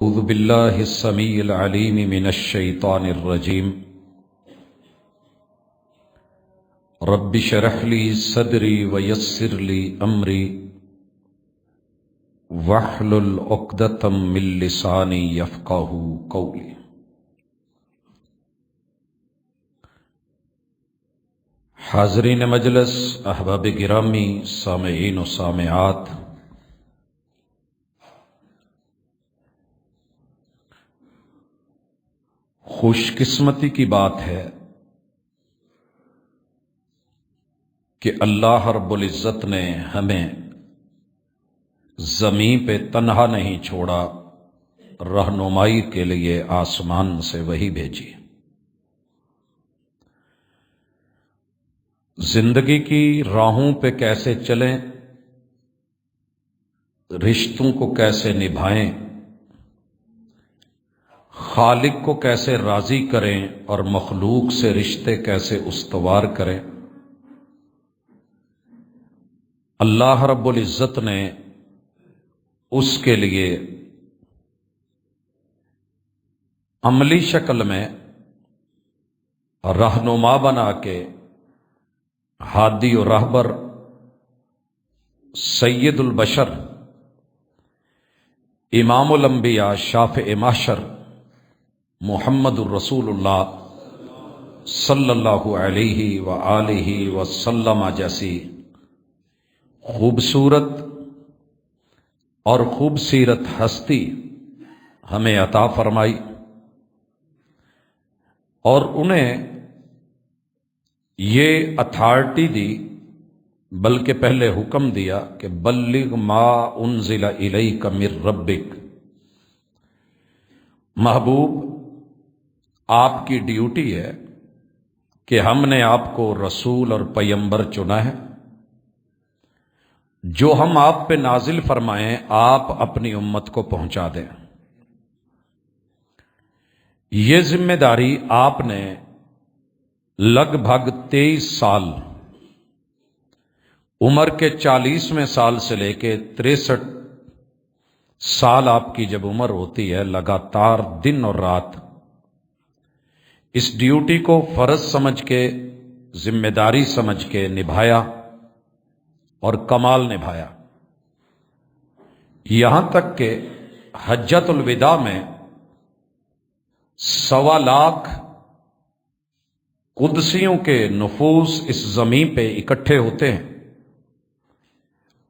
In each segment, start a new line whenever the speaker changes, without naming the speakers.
اعوذ باللہ السمیع العلیم من الشیطان الرجیم رب اشرح لی صدری ویسر لی امری واحلل عقدۃ من لسانی یفقہوا قولی۔ حاضرین مجلس، احباب گرامی، سامعین و سامعات، خوش قسمتی کی بات ہے کہ اللہ رب العزت نے ہمیں زمین پہ تنہا نہیں چھوڑا، رہنمائی کے لیے آسمان سے وحی بھیجی۔ زندگی کی راہوں پہ کیسے چلیں، رشتوں کو کیسے نبھائیں، خالق کو کیسے راضی کریں اور مخلوق سے رشتے کیسے استوار کریں، اللہ رب العزت نے اس کے لیے عملی شکل میں رہنما بنا کے ہادی و رہبر سید البشر امام الانبیاء شافع محشر محمد الرسول اللہ صلی اللہ علیہ وآلہ وسلم جیسی خوبصورت اور خوبصیرت ہستی ہمیں عطا فرمائی، اور انہیں یہ اتھارٹی دی، بلکہ پہلے حکم دیا کہ بلغ ما انزل الیک من ربک، محبوب آپ کی ڈیوٹی ہے کہ ہم نے آپ کو رسول اور پیغمبر چنا ہے، جو ہم آپ پہ نازل فرمائیں آپ اپنی امت کو پہنچا دیں۔ یہ ذمہ داری آپ نے لگ بھگ 23 سال، عمر کے 40ویں سال سے لے کے 63 سال آپ کی جب عمر ہوتی ہے، لگاتار دن اور رات اس ڈیوٹی کو فرض سمجھ کے، ذمہ داری سمجھ کے نبھایا اور کمال نبھایا، یہاں تک کہ حجۃ الوداع میں 1.25 لاکھ قدسیوں کے نفوس اس زمین پہ اکٹھے ہوتے ہیں،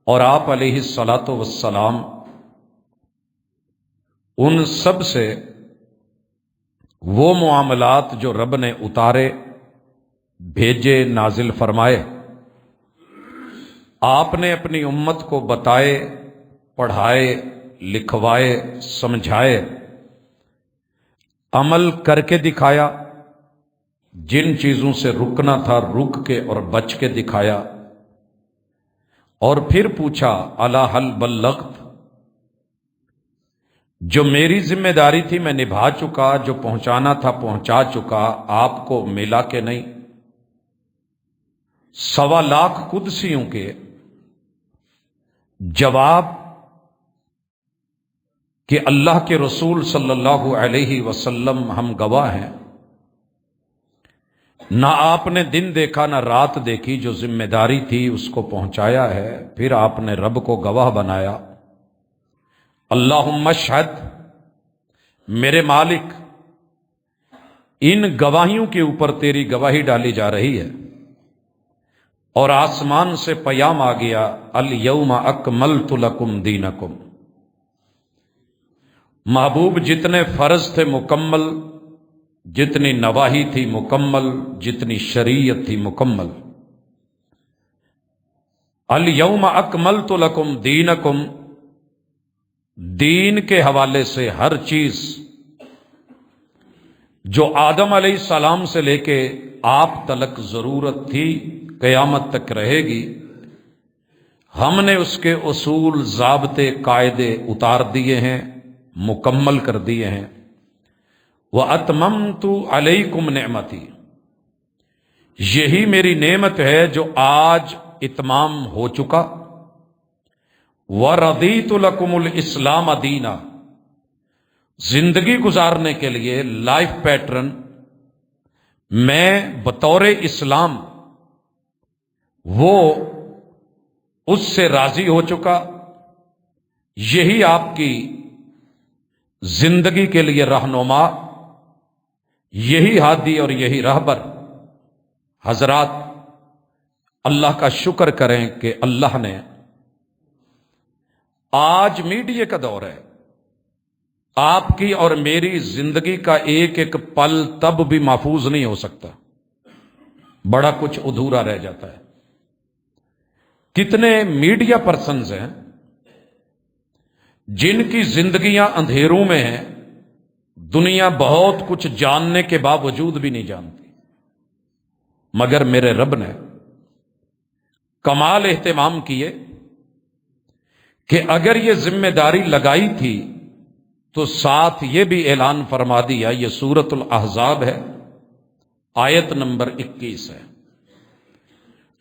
اور آپ علیہ الصلاۃ والسلام ان سب سے وہ معاملات جو رب نے اتارے، بھیجے، نازل فرمائے، آپ نے اپنی امت کو بتائے، پڑھائے، لکھوائے، سمجھائے، عمل کر کے دکھایا، جن چیزوں سے رکنا تھا رک کے اور بچ کے دکھایا، اور پھر پوچھا الا هل بلغت، جو میری ذمہ داری تھی میں نبھا چکا، جو پہنچانا تھا پہنچا چکا، آپ کو ملا کہ نہیں؟ 1.25 لاکھ قدسیوں کے جواب کہ اللہ کے رسول صلی اللہ علیہ وسلم ہم گواہ ہیں، نہ آپ نے دن دیکھا نہ رات دیکھی، جو ذمہ داری تھی اس کو پہنچایا ہے، پھر آپ نے رب کو گواہ بنایا۔ اللہم اشہد، میرے مالک، ان گواہیوں کے اوپر تیری گواہی ڈالی جا رہی ہے، اور آسمان سے پیام آ گیا الیوم اکملت لکم دینکم، محبوب جتنے فرض تھے مکمل، جتنی نواہی تھی مکمل، جتنی شریعت تھی مکمل۔ الیوم اکملت لکم دینکم، دین کے حوالے سے ہر چیز جو آدم علیہ السلام سے لے کے آپ تلک ضرورت تھی، قیامت تک رہے گی، ہم نے اس کے اصول، ضابطے، قاعدے اتار دیے ہیں، مکمل کر دیے ہیں۔ وَأَتْمَمْتُ عَلَيْكُمْ نِعْمَتِي، یہی میری نعمت ہے جو آج اتمام ہو چکا۔ وَرَضِيتُ لَكُمُ الْإِسْلَامَ دِينًا، زندگی گزارنے کے لیے لائف پیٹرن میں بطور اسلام وہ اس سے راضی ہو چکا، یہی آپ کی زندگی کے لیے رہنما، یہی ہادی اور یہی رہبر۔ حضرات اللہ کا شکر کریں کہ اللہ نے آج میڈیا کا دور ہے، آپ کی اور میری زندگی کا ایک ایک پل تب بھی محفوظ نہیں ہو سکتا، بڑا کچھ ادھورا رہ جاتا ہے۔ کتنے میڈیا پرسنز ہیں جن کی زندگیاں اندھیروں میں ہیں، دنیا بہت کچھ جاننے کے باوجود بھی نہیں جانتی، مگر میرے رب نے کمال اہتمام کیے کہ اگر یہ ذمہ داری لگائی تھی تو ساتھ یہ بھی اعلان فرما دیا۔ یہ سورۃ الاحزاب ہے، آیت نمبر 21 ہے،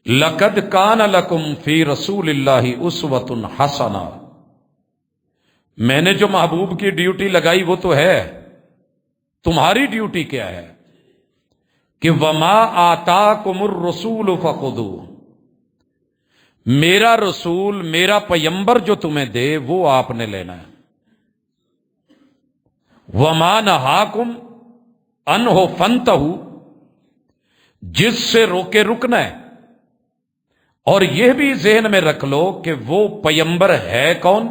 لَقَدْ كَانَ لَكُمْ فِي رَسُولِ اللَّهِ أُسْوَةٌ حَسَنَةٌ۔ میں نے جو محبوب کی ڈیوٹی لگائی وہ تو ہے، تمہاری ڈیوٹی کیا ہے کہ وَمَا آتَاكُمُ الرَّسُولُ فَخُذُوهُ، میرا رسول، میرا پیمبر جو تمہیں دے وہ آپ نے لینا ہے۔ وَمَا نَهَاكُمْ عَنْهُ فَانْتَهُوا، جس سے روکے رکنا ہے۔ اور یہ بھی ذہن میں رکھ لو کہ وہ پیمبر ہے کون؟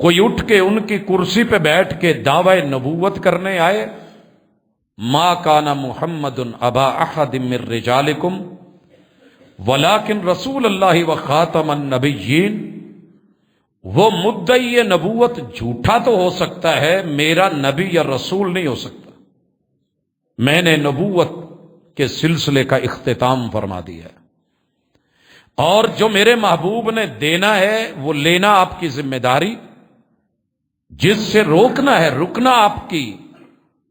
کوئی اٹھ کے ان کی کرسی پہ بیٹھ کے دعوی نبوت کرنے آئے؟ ما کان محمد ابا احد من رجالکم ولکن رسول اللہ وخاتم النبیین۔ وہ مدعی نبوت جھوٹا تو ہو سکتا ہے، میرا نبی یا رسول نہیں ہو سکتا۔ میں نے نبوت کے سلسلے کا اختتام فرما دیا ہے، اور جو میرے محبوب نے دینا ہے وہ لینا آپ کی ذمہ داری، جس سے روکنا ہے رکنا آپ کی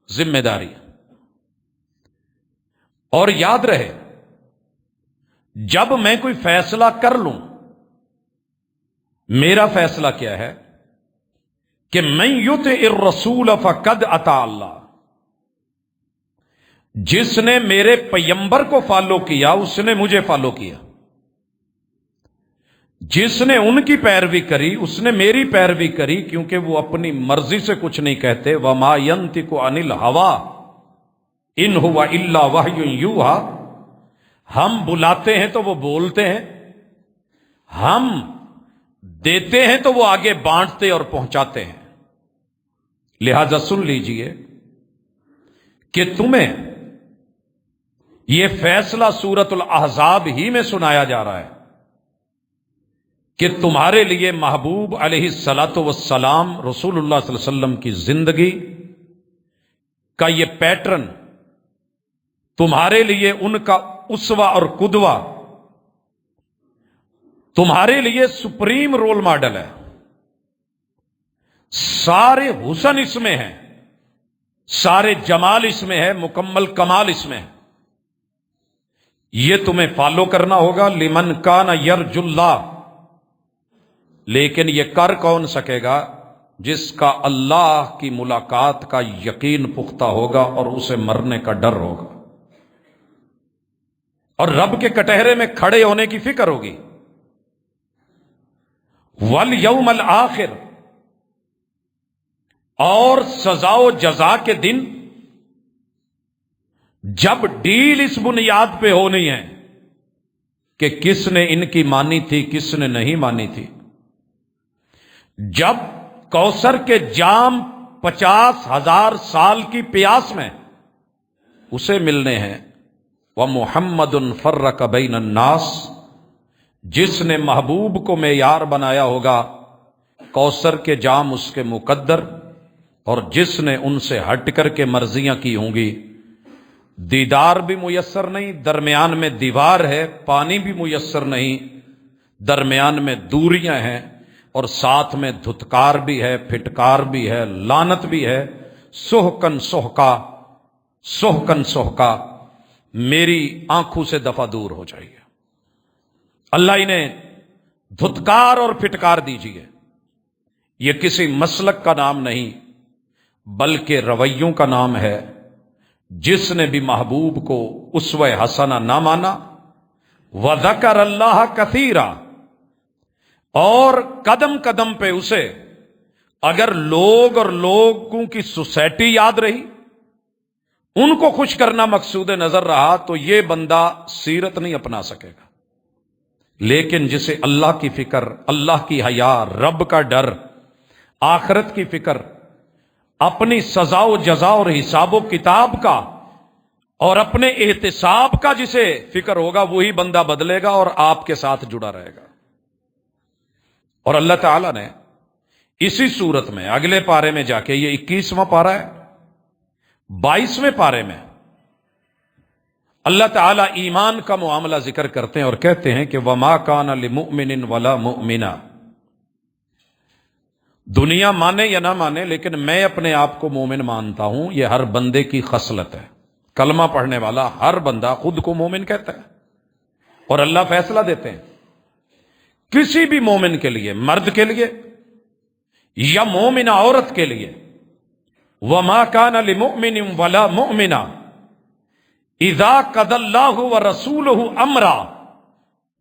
ذمہ داری۔ اور یاد رہے، جب میں کوئی فیصلہ کر لوں، میرا فیصلہ کیا ہے کہ من یطع الرسول فقد اطاع اللہ۔ جس نے میرے پیمبر کو فالو کیا اس نے مجھے فالو کیا، جس نے ان کی پیروی کری اس نے میری پیروی کری، کیونکہ وہ اپنی مرضی سے کچھ نہیں کہتے۔ وما ينطق عن الهوى ان هو الا وحی یوحی۔ ہم بلاتے ہیں تو وہ بولتے ہیں، ہم دیتے ہیں تو وہ آگے بانٹتے اور پہنچاتے ہیں۔ لہذا سن لیجئے کہ تمہیں یہ فیصلہ سورۃ الاحزاب ہی میں سنایا جا رہا ہے کہ تمہارے لیے محبوب علیہ الصلاۃ والسلام رسول اللہ صلی اللہ علیہ وسلم کی زندگی کا یہ پیٹرن تمہارے لیے ان کا اسوہ اور قدوہ، تمہارے لیے سپریم رول ماڈل ہے۔ سارے حسن اس میں ہیں، سارے جمال اس میں ہے، مکمل کمال اس میں ہے۔ یہ تمہیں فالو کرنا ہوگا۔ لمن کان یرجو اللہ، لیکن یہ کر کون سکے گا؟ جس کا اللہ کی ملاقات کا یقین پختہ ہوگا اور اسے مرنے کا ڈر ہوگا، اور رب کے کٹہرے میں کھڑے ہونے کی فکر ہوگی۔ والیوم الآخر، اور سزا و جزا کے دن، جب ڈیل اس بنیاد پہ ہونی ہے کہ کس نے ان کی مانی تھی کس نے نہیں مانی تھی، جب کوثر کے جام 50,000 سال کی پیاس میں اسے ملنے ہیں۔ وَمُحَمَّدٌ فَرَّقَ بَيْنَ النَّاسِ، جس نے محبوب کو معیار بنایا ہوگا، کوثر کے جام اس کے مقدر، اور جس نے ان سے ہٹ کر کے مرضیاں کی ہوں گی، دیدار بھی میسر نہیں، درمیان میں دیوار ہے، پانی بھی میسر نہیں، درمیان میں دوریاں ہیں، اور ساتھ میں دھتکار بھی ہے، پھٹکار بھی ہے، لعنت بھی ہے۔ سحقن سحقا، سحقن سحقا، میری آنکھوں سے دفع دور ہو جائیے۔ اللہ انہیں دھتکار اور پھٹکار دیجیے، یہ کسی مسلک کا نام نہیں بلکہ رویوں کا نام ہے۔ جس نے بھی محبوب کو اسوہ حسنہ نہ مانا، وذکر اللہ کثیرا، اور قدم قدم پہ اسے اگر لوگ اور لوگوں کی سوسائٹی یاد رہی، ان کو خوش کرنا مقصود نظر رہا، تو یہ بندہ سیرت نہیں اپنا سکے گا۔ لیکن جسے اللہ کی فکر، اللہ کی حیا، رب کا ڈر، آخرت کی فکر، اپنی سزا و جزا اور حساب و کتاب کا اور اپنے احتساب کا جسے فکر ہوگا، وہی بندہ بدلے گا اور آپ کے ساتھ جڑا رہے گا۔ اور اللہ تعالیٰ نے اسی صورت میں اگلے پارے میں جا کے، یہ 21واں پارہ ہے، 22ویں پارے میں اللہ تعالیٰ ایمان کا معاملہ ذکر کرتے ہیں اور کہتے ہیں کہ وَمَا كَانَ لِمُؤْمِنٍ وَلَا مُؤْمِنَةٍ، دنیا مانے یا نہ مانے لیکن میں اپنے آپ کو مومن مانتا ہوں، یہ ہر بندے کی خصلت ہے۔ کلمہ پڑھنے والا ہر بندہ خود کو مومن کہتا ہے، اور اللہ فیصلہ دیتے ہیں کسی بھی مومن کے لیے، مرد کے لیے یا مومنہ عورت کے لیے، وَمَا كَانَ لِمُؤْمِنٍ وَلَا مُؤْمِنَةٍ اِذَا قَضَى اللَّهُ وَرَسُولُهُ أَمْرًا،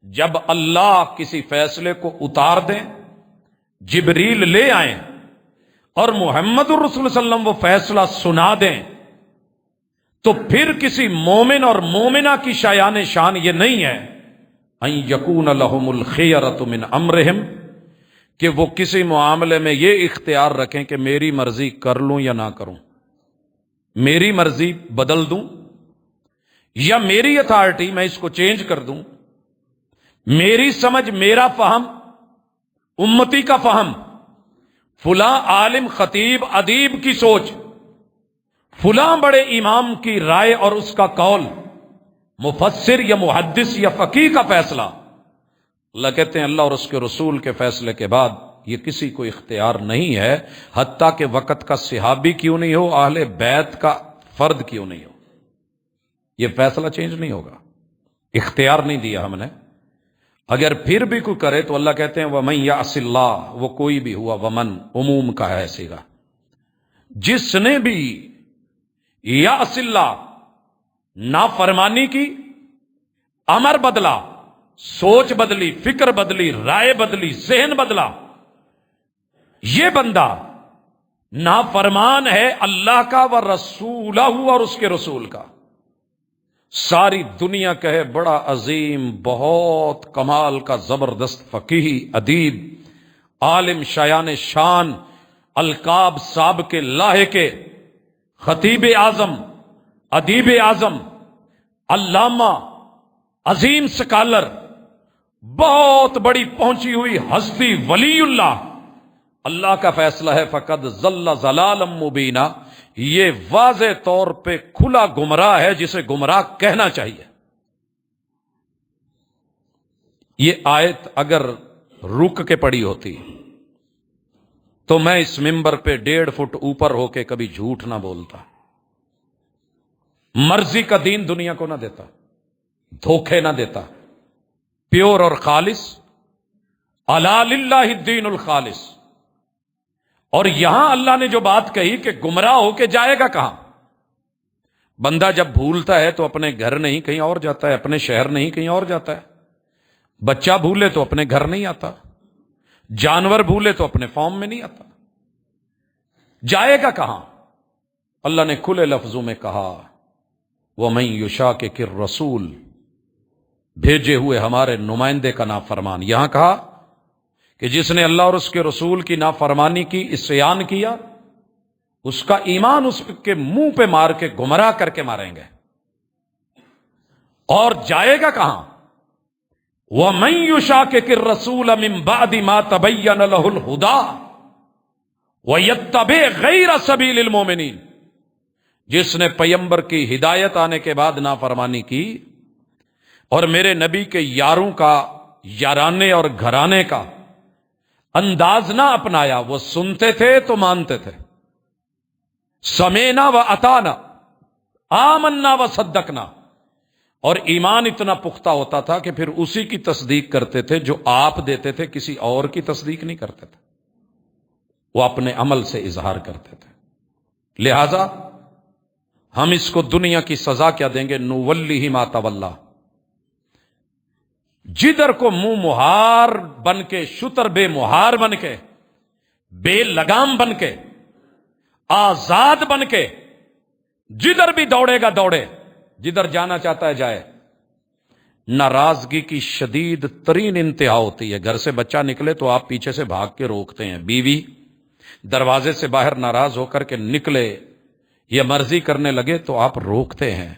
جب اللہ کسی فیصلے کو اتار دیں، جبریل لے آئیں اور محمد الرسول صلی اللہ علیہ وسلم وہ فیصلہ سنا دیں، تو پھر کسی مومن اور مومنہ کی شایان شان یہ نہیں ہے ان یکون لہم الخیرۃ من امرہم، کہ وہ کسی معاملے میں یہ اختیار رکھیں کہ میری مرضی کر لوں یا نہ کروں، میری مرضی بدل دوں یا میری اتھارٹی میں اس کو چینج کر دوں، میری سمجھ، میرا فہم، امتی کا فہم، فلاں عالم، خطیب، ادیب کی سوچ، فلاں بڑے امام کی رائے اور اس کا قول، مفسر یا محدث یا فقیہ کا فیصلہ، اللہ کہتے ہیں اللہ اور اس کے رسول کے فیصلے کے بعد یہ کسی کو اختیار نہیں ہے، حتیٰ کہ وقت کا صحابی کیوں نہیں ہو، اہل بیت کا فرد کیوں نہیں ہو، یہ فیصلہ چینج نہیں ہوگا، اختیار نہیں دیا ہم نے۔ اگر پھر بھی کوئی کرے تو اللہ کہتے ہیں وَمَن يَعْصِ اللَّهَ، وہ کوئی بھی ہوا، ومن عموم کا ہے سیغہ، جس نے بھی یعص اللہ، نافرمانی کی، امر بدلا، سوچ بدلی، فکر بدلی، رائے بدلی، ذہن بدلا، یہ بندہ نافرمان ہے اللہ کا ورسولہ، اور اس کے رسول کا۔ ساری دنیا کہے بڑا عظیم، بہت کمال کا زبردست فقیہ، ادیب، عالم، شایان شان، القاب صاحب کے لاہے کے، خطیب اعظم، ادیب اعظم، علامہ، عظیم سکالر، بہت بڑی پہنچی ہوئی ہستی، ولی اللہ، اللہ کا فیصلہ ہے فقد ضل ضلالا مبینا، یہ واضح طور پہ کھلا گمراہ ہے جسے گمراہ کہنا چاہیے۔ یہ آیت اگر رک کے پڑی ہوتی تو میں اس منبر پہ 1.5 فٹ اوپر ہو کے کبھی جھوٹ نہ بولتا، مرضی کا دین دنیا کو نہ دیتا، دھوکے نہ دیتا، پیور اور خالص، الا للہ الدین الخالص۔ اور یہاں اللہ نے جو بات کہی کہ گمراہ ہو کے جائے گا کہاں؟ بندہ جب بھولتا ہے تو اپنے گھر نہیں کہیں اور جاتا ہے، اپنے شہر نہیں کہیں اور جاتا ہے، بچہ بھولے تو اپنے گھر نہیں آتا، جانور بھولے تو اپنے فارم میں نہیں آتا، جائے گا کہاں؟ اللہ نے کھلے لفظوں میں کہا وَمَن يُشَاقِقِ الرَّسُولَ، بھیجے ہوئے ہمارے نمائندے کا نافرمان۔ یہاں کہا کہ جس نے اللہ اور اس کے رسول کی نافرمانی کی، عصیان کیا، اس کا ایمان اس کے منہ پہ مار کے گمراہ کر کے ماریں گے۔ اور جائے گا کہاں؟ وَمَن يُشَاقِقِ الرَّسُولَ مِن بَعْدِ مَا تَبَيَّنَ لَهُ الْهُدَىٰ وَيَتَّبِعْ غَيْرَ سَبِيلِ الْمُؤْمِنِينَ، جس نے پیمبر کی ہدایت آنے کے بعد نافرمانی کی اور میرے نبی کے یاروں کا، یارانے اور گھرانے کا انداز نہ اپنایا، وہ سنتے تھے تو مانتے تھے، سمینا و اطانا، آمنا و صدقنا، اور ایمان اتنا پختہ ہوتا تھا کہ پھر اسی کی تصدیق کرتے تھے جو آپ دیتے تھے، کسی اور کی تصدیق نہیں کرتے تھے۔ وہ اپنے عمل سے اظہار کرتے تھے. لہذا ہم اس کو دنیا کی سزا کیا دیں گے؟ نولیہ ما تولا. جدھر کو منہ مہار بن کے، شتر بے مہار بن کے، بے لگام بن کے، آزاد بن کے جدھر بھی دوڑے گا دوڑے، جدھر جانا چاہتا ہے جائے. ناراضگی کی شدید ترین انتہا ہوتی ہے. گھر سے بچہ نکلے تو آپ پیچھے سے بھاگ کے روکتے ہیں. بیوی دروازے سے باہر ناراض ہو کر کے نکلے یا مرضی کرنے لگے تو آپ روکتے ہیں.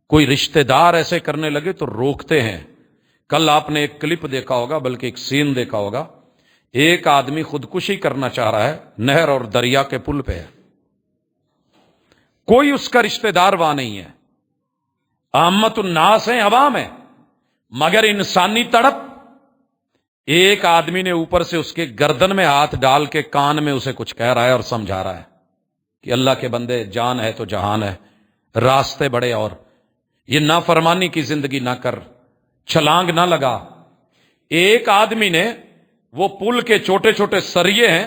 کوئی رشتہ دار ایسے کرنے لگے تو روکتے ہیں. کل آپ نے ایک کلپ دیکھا ہوگا، بلکہ ایک سین دیکھا ہوگا. ایک آدمی خودکشی کرنا چاہ رہا ہے، نہر اور دریا کے پل پہ ہے. کوئی اس کا رشتہ دار وہاں نہیں ہے، عامت الناس ہیں، عوام ہے، مگر انسانی تڑپ. ایک آدمی نے اوپر سے اس کے گردن میں ہاتھ ڈال کے کان میں اسے کچھ کہہ رہا ہے اور سمجھا رہا ہے کہ اللہ کے بندے، جان ہے تو جہان ہے، راستے بڑے، اور یہ نافرمانی کی زندگی نہ کر، چھلانگ نہ لگا. ایک آدمی نے، وہ پل کے چھوٹے چھوٹے سریے ہیں،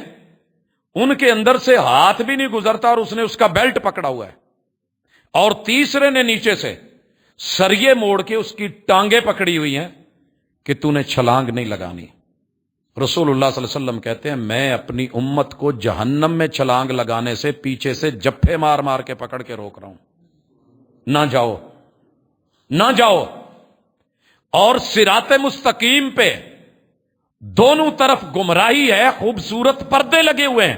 ان کے اندر سے ہاتھ بھی نہیں گزرتا اور اس نے اس کا بیلٹ پکڑا ہوا ہے. اور تیسرے نے نیچے سے سریے موڑ کے اس کی ٹانگیں پکڑی ہوئی ہیں کہ تو نے چھلانگ نہیں لگانی. رسول اللہ صلی اللہ علیہ وسلم کہتے ہیں میں اپنی امت کو جہنم میں چھلانگ لگانے سے پیچھے سے جپھے مار مار کے پکڑ کے روک رہا ہوں. نہ جاؤ، نہ جاؤ. اور صراط مستقیم پہ دونوں طرف گمراہی ہے، خوبصورت پردے لگے ہوئے ہیں،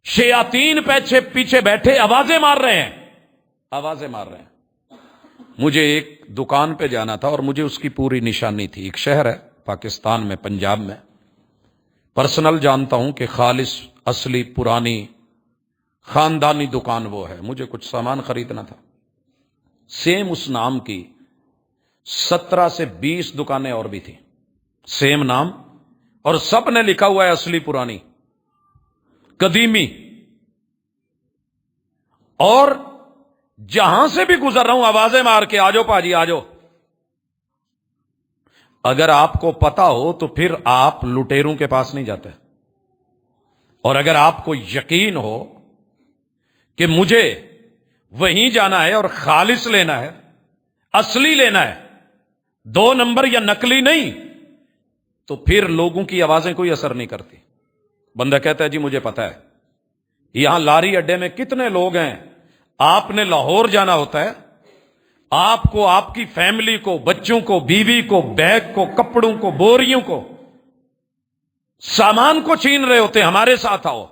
شیاطین پیچھے بیٹھے آوازیں مار رہے ہیں، آوازیں مار رہے ہیں. مجھے ایک دکان پہ جانا تھا اور مجھے اس کی پوری نشانی تھی. ایک شہر ہے پاکستان میں، پنجاب میں. پرسنل جانتا ہوں کہ خالص اصلی پرانی خاندانی دکان وہ ہے. مجھے کچھ سامان خریدنا تھا. سیم اس نام کی 17 سے 20 دکانیں اور بھی تھیں، سیم نام، اور سب نے لکھا ہوا ہے اصلی پرانی قدیمی. اور جہاں سے بھی گزر رہا ہوں آوازیں مار کے آجو پاجی آجو. اگر آپ کو پتا ہو تو پھر آپ لٹیروں کے پاس نہیں جاتے. اور اگر آپ کو یقین ہو کہ مجھے وہیں جانا ہے اور خالص لینا ہے، اصلی لینا ہے، 2 نمبر یا نقلی نہیں، تو پھر لوگوں کی آوازیں کوئی اثر نہیں کرتی. بندہ کہتا ہے جی مجھے پتا ہے. یہاں لاری اڈے میں کتنے لوگ ہیں، آپ نے لاہور جانا ہوتا ہے، آپ کو، آپ کی فیملی کو، بچوں کو، بیوی کو، بیگ کو، کپڑوں کو، بوریوں کو، سامان کو چھین رہے ہوتے ہیں ہمارے ساتھ آؤ.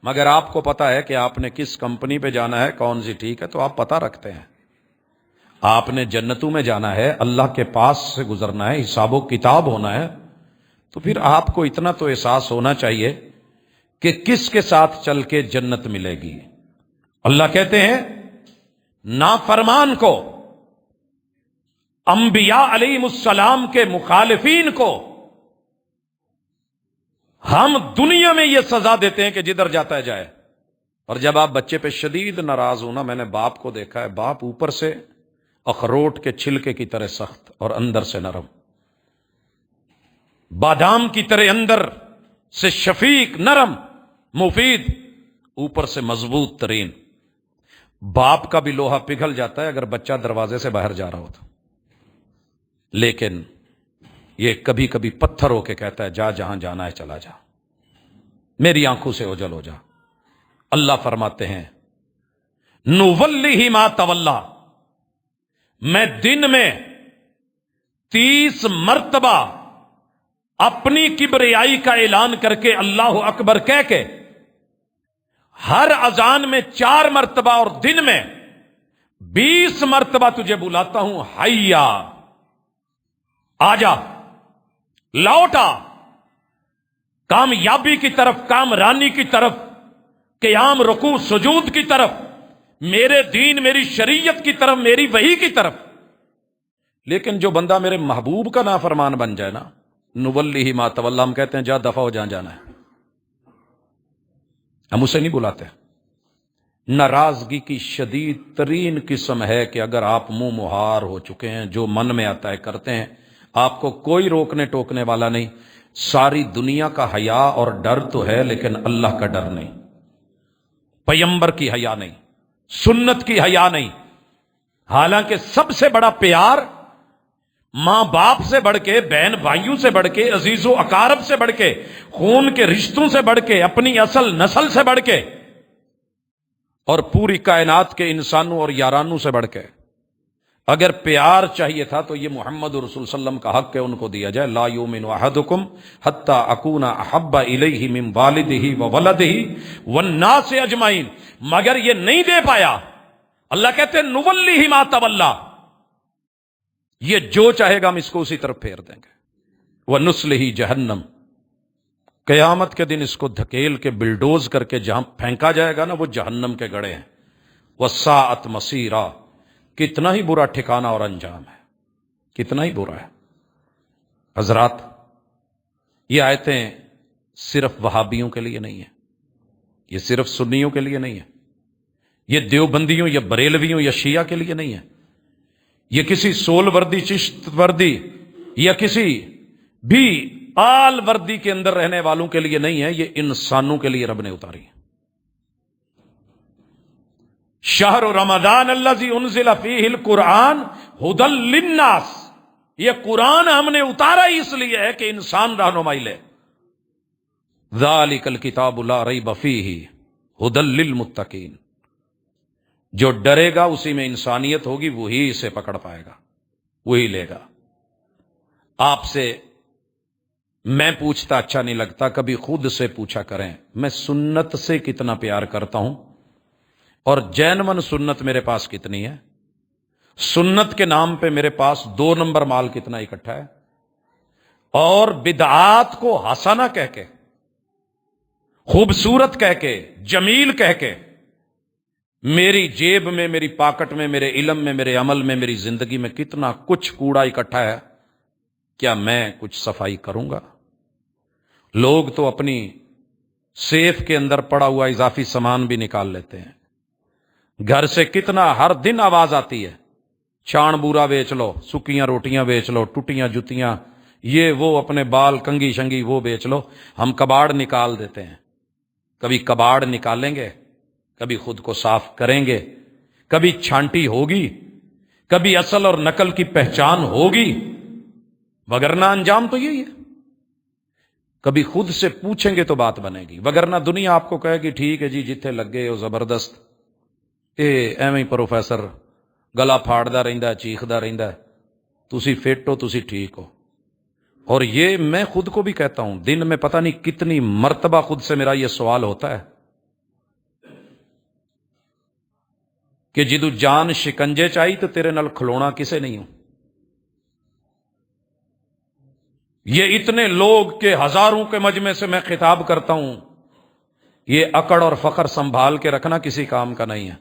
مگر آپ کو پتا ہے کہ آپ نے کس کمپنی پہ جانا ہے، کون سی ٹھیک ہے، تو آپ پتا رکھتے ہیں. آپ نے جنتوں میں جانا ہے، اللہ کے پاس سے گزرنا ہے، حساب و کتاب ہونا ہے، تو پھر آپ کو اتنا تو احساس ہونا چاہیے کہ کس کے ساتھ چل کے جنت ملے گی. اللہ کہتے ہیں نافرمان کو، انبیاء علیہم السلام کے مخالفین کو ہم دنیا میں یہ سزا دیتے ہیں کہ جدھر جاتا ہے جائے. اور جب آپ بچے پہ شدید ناراض ہونا، میں نے باپ کو دیکھا ہے، باپ اوپر سے اخروٹ کے چھلکے کی طرح سخت اور اندر سے نرم، بادام کی طرح اندر سے شفیق، نرم، مفید، اوپر سے مضبوط ترین. باپ کا بھی لوہا پگھل جاتا ہے اگر بچہ دروازے سے باہر جا رہا ہو تو، لیکن یہ کبھی کبھی پتھر ہو کے کہتا ہے جا جہاں جانا ہے چلا جا، میری آنکھوں سے اوجھل ہو جا. اللہ فرماتے ہیں نولیہ ما تولا، میں دن میں 30 مرتبہ اپنی کبریائی کا اعلان کر کے، اللہ اکبر کہہ کے، ہر اذان میں 4 مرتبہ اور دن میں 20 مرتبہ تجھے بلاتا ہوں، حیا، آجا، لوٹا، کامیابی کی طرف، کامرانی کی طرف، قیام، رکوع، سجود کی طرف، میرے دین، میری شریعت کی طرف، میری وحی کی طرف. لیکن جو بندہ میرے محبوب کا نافرمان بن جائے نا، نولیہ ما تولا، ہم کہتے ہیں جا دفع ہو، جہاں جانا ہے. ہم اسے نہیں بلاتے. ناراضگی کی شدید ترین قسم ہے کہ اگر آپ منہ مہار ہو چکے ہیں، جو من میں آتا ہے کرتے ہیں، آپ کو کوئی روکنے ٹوکنے والا نہیں. ساری دنیا کا حیا اور ڈر تو ہے لیکن اللہ کا ڈر نہیں، پیغمبر کی حیا نہیں، سنت کی حیا نہیں. حالانکہ سب سے بڑا پیار ماں باپ سے بڑھ کے، بہن بھائیوں سے بڑھ کے، عزیز و اقارب سے بڑھ کے، خون کے رشتوں سے بڑھ کے، اپنی اصل نسل سے بڑھ کے، اور پوری کائنات کے انسانوں اور یارانوں سے بڑھ کے اگر پیار چاہیے تھا تو یہ محمد رسول صلی اللہ علیہ وسلم کا حق ہے ان کو دیا جائے. لا یؤمن احدکم حتی اکون احب الیہ من والدہ وولدہ والناس اجمعین. مگر یہ نہیں دے پایا. اللہ کہتے ہیں نولیہ ما تولی، یہ جو چاہے گا ہم اس کو اسی طرف پھیر دیں گے. ونصلہ جہنم، قیامت کے دن اس کو دھکیل کے بلڈوز کر کے جہاں پھینکا جائے گا نا وہ جہنم کے گڑھے ہیں. وساءت مصیرا، کتنا ہی برا ٹھکانہ اور انجام ہے، کتنا ہی برا ہے. حضرات، یہ آیتیں صرف وہابیوں کے لیے نہیں ہیں، یہ صرف سنیوں کے لیے نہیں ہے، یہ دیوبندیوں یا بریلویوں یا شیعہ کے لیے نہیں ہے، یہ کسی سول وردی، چشت وردی یا کسی بھی آل وردی کے اندر رہنے والوں کے لیے نہیں ہے، یہ انسانوں کے لیے رب نے اتاری ہے. شہر رمضان الذی انزل فیہ القرآن ھدی للناس، یہ قرآن ہم نے اتارا اس لیے ہے کہ انسان رہنمائی لے. ذالک الکتاب لا ریب فیہ ھدی للمتقین، جو ڈرے گا اسی میں انسانیت ہوگی، وہی اسے پکڑ پائے گا، وہی لے گا. آپ سے میں پوچھتا اچھا نہیں لگتا، کبھی خود سے پوچھا کریں میں سنت سے کتنا پیار کرتا ہوں اور جینون سنت میرے پاس کتنی ہے. سنت کے نام پہ میرے پاس 2 نمبر مال کتنا اکٹھا ہے، اور بدعات کو حسنہ کہہ کے، خوبصورت کہہ کے، جمیل کہہ کے میری جیب میں، میری پاکٹ میں، میرے علم میں، میرے عمل میں، میری زندگی میں کتنا کچھ کوڑا اکٹھا ہے. کیا میں کچھ صفائی کروں گا؟ لوگ تو اپنی سیف کے اندر پڑا ہوا اضافی سامان بھی نکال لیتے ہیں. گھر سے کتنا ہر دن آواز آتی ہے، چھان بورا بیچ لو، سکیاں روٹیاں بیچ لو، ٹوٹیاں جتیاں، یہ وہ، اپنے بال کنگھی شنگھی وہ بیچ لو. ہم کباڑ نکال دیتے ہیں. کبھی کباڑ نکالیں گے، کبھی خود کو صاف کریں گے، کبھی چھانٹی ہوگی، کبھی اصل اور نقل کی پہچان ہوگی، وگرنہ انجام تو یہی ہے. کبھی خود سے پوچھیں گے تو بات بنے گی، وگرنہ دنیا آپ کو کہے گی ٹھیک ہے جی جتھے لگے ہو زبردست، ایویں پروفیسر گلا پھاڑدا رہندا، چیخدا رہندا، تسی فٹ ہو، تسی ٹھیک ہو. اور یہ میں خود کو بھی کہتا ہوں، دن میں پتہ نہیں کتنی مرتبہ خود سے میرا یہ سوال ہوتا ہے کہ جدو جان شکنجے چاہی تو تیرے نال کھلونا کسے نہیں ہوں. یہ اتنے لوگ کے ہزاروں کے مجمع سے میں خطاب کرتا ہوں، یہ اکڑ اور فخر سنبھال کے رکھنا کسی کام کا نہیں ہے.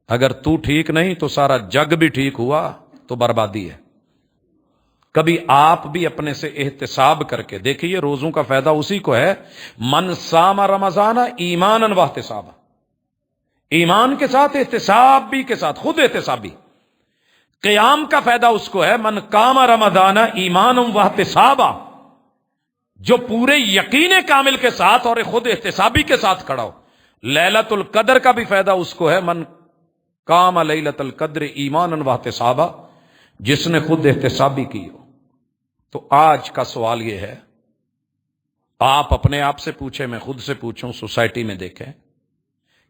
اگر تو ٹھیک نہیں تو سارا جگ بھی ٹھیک ہوا تو بربادی ہے. کبھی آپ بھی اپنے سے احتساب کر کے دیکھیے، روزوں کا فائدہ اسی کو ہے. من صام رمضان ایمانا واحتسابا، ایمان کے ساتھ، احتساب بھی کے ساتھ، خود احتسابی. قیام کا فائدہ اس کو ہے من قام رمضان ایمانا واحتسابا، جو پورے یقین کامل کے ساتھ اور خود احتسابی کے ساتھ کھڑا ہو. لیلۃ القدر کا بھی فائدہ اس کو ہے من قام لیلۃ القدر ایمانا واحتسابا، جس نے خود احتسابی کی ہو. تو آج کا سوال یہ ہے، آپ اپنے آپ سے پوچھیں، میں خود سے پوچھوں، سوسائٹی میں دیکھیں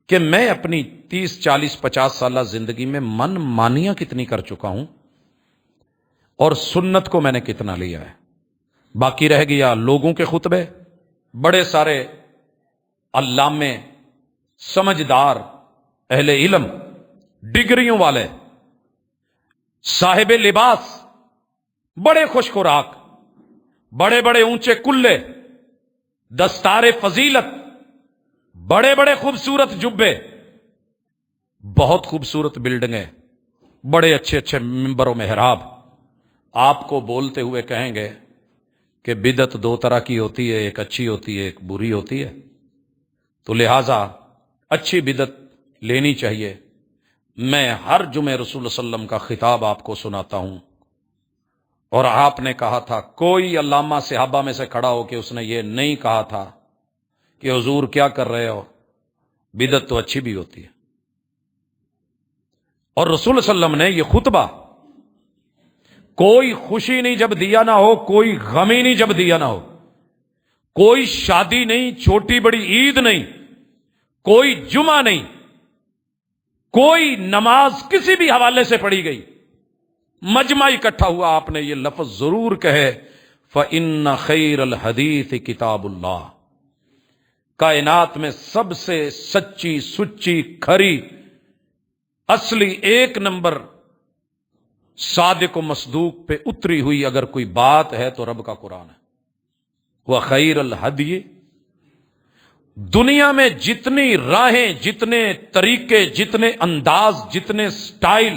کہ میں اپنی 30 40 50 سالہ زندگی میں من مانیاں کتنی کر چکا ہوں اور سنت کو میں نے کتنا لیا ہے. باقی رہ گیا لوگوں کے خطبے، بڑے سارے علامے، سمجھدار، اہل علم، ڈگریوں والے، صاحب لباس، بڑے خوش خوراک، بڑے بڑے اونچے کلے، دستار فضیلت، بڑے بڑے خوبصورت جبے، بہت خوبصورت بلڈنگیں، بڑے اچھے اچھے منبر و محراب. آپ کو بولتے ہوئے کہیں گے کہ بدعت 2 طرح کی ہوتی ہے، ایک اچھی ہوتی ہے، ایک بری ہوتی ہے. تو لہٰذا اچھی بدعت لینی چاہیے. میں ہر جمعہ رسول اللہ صلی اللہ علیہ وسلم کا خطاب آپ کو سناتا ہوں، اور آپ نے کہا تھا کوئی علامہ صحابہ میں سے کھڑا ہو کہ اس نے یہ نہیں کہا تھا کہ حضور کیا کر رہے ہو، بدعت تو اچھی بھی ہوتی ہے۔ اور رسول صلی اللہ علیہ وسلم نے یہ خطبہ کوئی خوشی نہیں جب دیا نہ ہو، کوئی غمی نہیں جب دیا نہ ہو، کوئی شادی نہیں، چھوٹی بڑی عید نہیں، کوئی جمعہ نہیں، کوئی نماز کسی بھی حوالے سے پڑھی گئی، مجمع اکٹھا ہوا، آپ نے یہ لفظ ضرور کہے فَإِنَّ خَيْرَ الْحَدِيثِ کتاب اللہ، کائنات میں سب سے سچی سچی کھری اصلی ایک نمبر صادق و مصدوق پہ اتری ہوئی اگر کوئی بات ہے تو رب کا قرآن ہے۔ وَخَيْرَ الْحَدِيِ، دنیا میں جتنی راہیں، جتنے طریقے، جتنے انداز، جتنے سٹائل،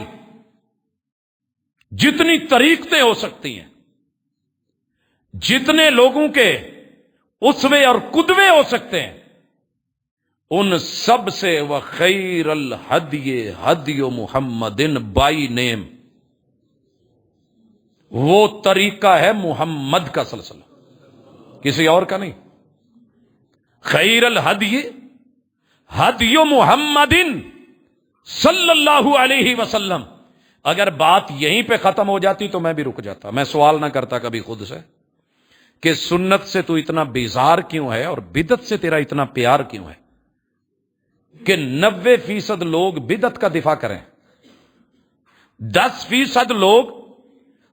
جتنی طریقتیں ہو سکتی ہیں، جتنے لوگوں کے اسوے اور قدوے ہو سکتے ہیں، ان سب سے وخیر الہدی ہدی محمد بائی نیم، وہ طریقہ ہے محمد کا سلسلہ، کسی اور کا نہیں۔ خیر الہدی ہدی محمد صلی اللہ علیہ وسلم۔ اگر بات یہیں پہ ختم ہو جاتی تو میں بھی رک جاتا، میں سوال نہ کرتا کبھی خود سے کہ سنت سے تو اتنا بیزار کیوں ہے اور بدعت سے تیرا اتنا پیار کیوں ہے کہ 90% لوگ بدعت کا دفاع کریں، 10% لوگ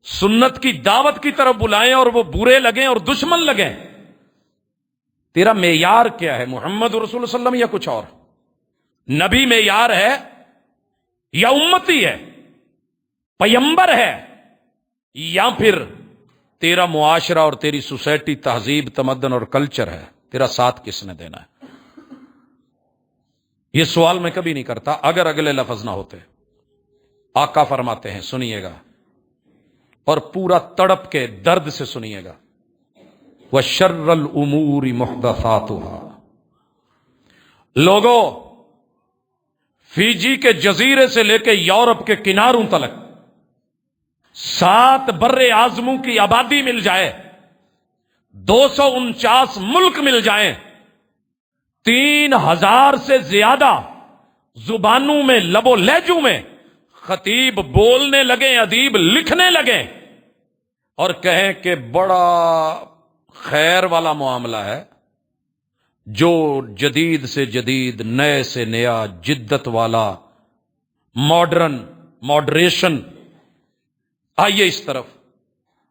سنت کی دعوت کی طرف بلائیں اور وہ برے لگیں اور دشمن لگیں۔ تیرا معیار کیا ہے؟ محمد رسول اللہ صلی اللہ علیہ وسلم یا کچھ اور؟ نبی معیار ہے یا امتی ہے، پیمبر ہے، یا پھر تیرا معاشرہ اور تیری سوسائٹی، تہذیب، تمدن اور کلچر ہے؟ تیرا ساتھ کس نے دینا ہے؟ یہ سوال میں کبھی نہیں کرتا اگر اگلے لفظ نہ ہوتے۔ آقا فرماتے ہیں، سنیے گا اور پورا تڑپ کے درد سے سنیے گا، وَشَرَّ الْأُمُورِ مُحْدَثَاتُهَا۔ لوگوں، فیجی کے جزیرے سے لے کے یورپ کے کناروں تلک 7 بر اعظموں کی آبادی مل جائے، 249 ملک مل جائیں، 3000 سے زیادہ زبانوں میں، لب و لہجوں میں خطیب بولنے لگیں، ادیب لکھنے لگیں اور کہیں کہ بڑا خیر والا معاملہ ہے، جو جدید سے جدید، نئے سے نیا، جدت والا، ماڈریشن۔ آئیے اس طرف،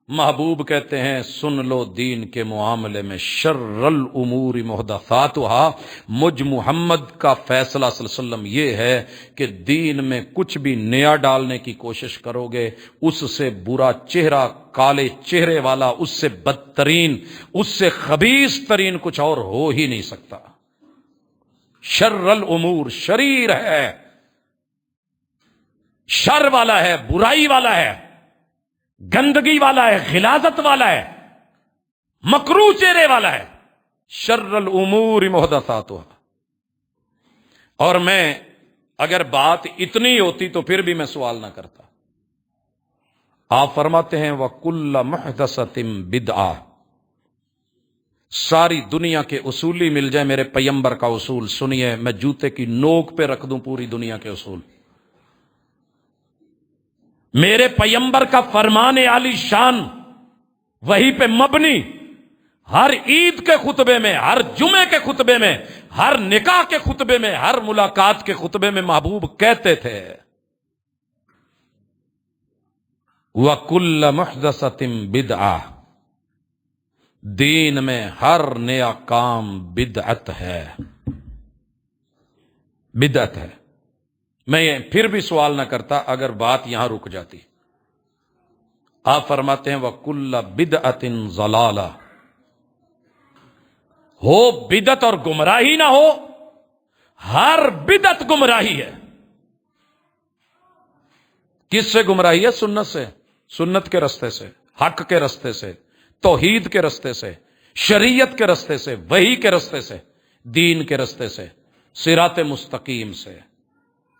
محبوب کہتے ہیں سن لو دین کے معاملے میں شر الامور محدثاتها، مجھ محمد کا فیصلہ صلی اللہ علیہ وسلم یہ ہے کہ دین میں کچھ بھی نیا ڈالنے کی کوشش کرو گے، اس سے برا چہرہ، کالے چہرے والا، اس سے بدترین، اس سے خبیث ترین کچھ اور ہو ہی نہیں سکتا۔ شر الامور، شریر ہے، شر والا ہے، برائی والا ہے، گندگی والا ہے، غلاظت والا ہے، مکروہ چہرے والا ہے۔ شر الامور محدثاتها۔ اور میں اگر بات اتنی ہوتی تو پھر بھی میں سوال نہ کرتا۔ آپ فرماتے ہیں وَكُلَّ مُحْدَثَةٍ بِدْعَةٍ، ساری دنیا کے اصولی مل جائے میرے پیمبر کا اصول، سنیے، میں جوتے کی نوک پہ رکھ دوں پوری دنیا کے اصول، میرے پیمبر کا فرمان عالی شان، وہی پہ مبنی، ہر عید کے خطبے میں، ہر جمعے کے خطبے میں، ہر نکاح کے خطبے میں، ہر ملاقات کے خطبے میں محبوب کہتے تھے وَكُلَّ مُحْدَثَةٍ بِدْعَةٍ، دین میں ہر نیا کام بدعت ہے، بدعت ہے۔ میں پھر بھی سوال نہ کرتا اگر بات یہاں رک جاتی۔ آپ فرماتے ہیں وَكُلَّ بِدْعَةٍ ضَلَالَةٍ، ہو بدعت اور گمراہی نہ ہو، ہر بدعت گمراہی ہے۔ کس سے گمراہی ہے؟ سنت سے، سنت کے رستے سے، حق کے رستے سے، توحید کے رستے سے، شریعت کے رستے سے، وحی کے رستے سے، دین کے رستے سے، صراط مستقیم سے۔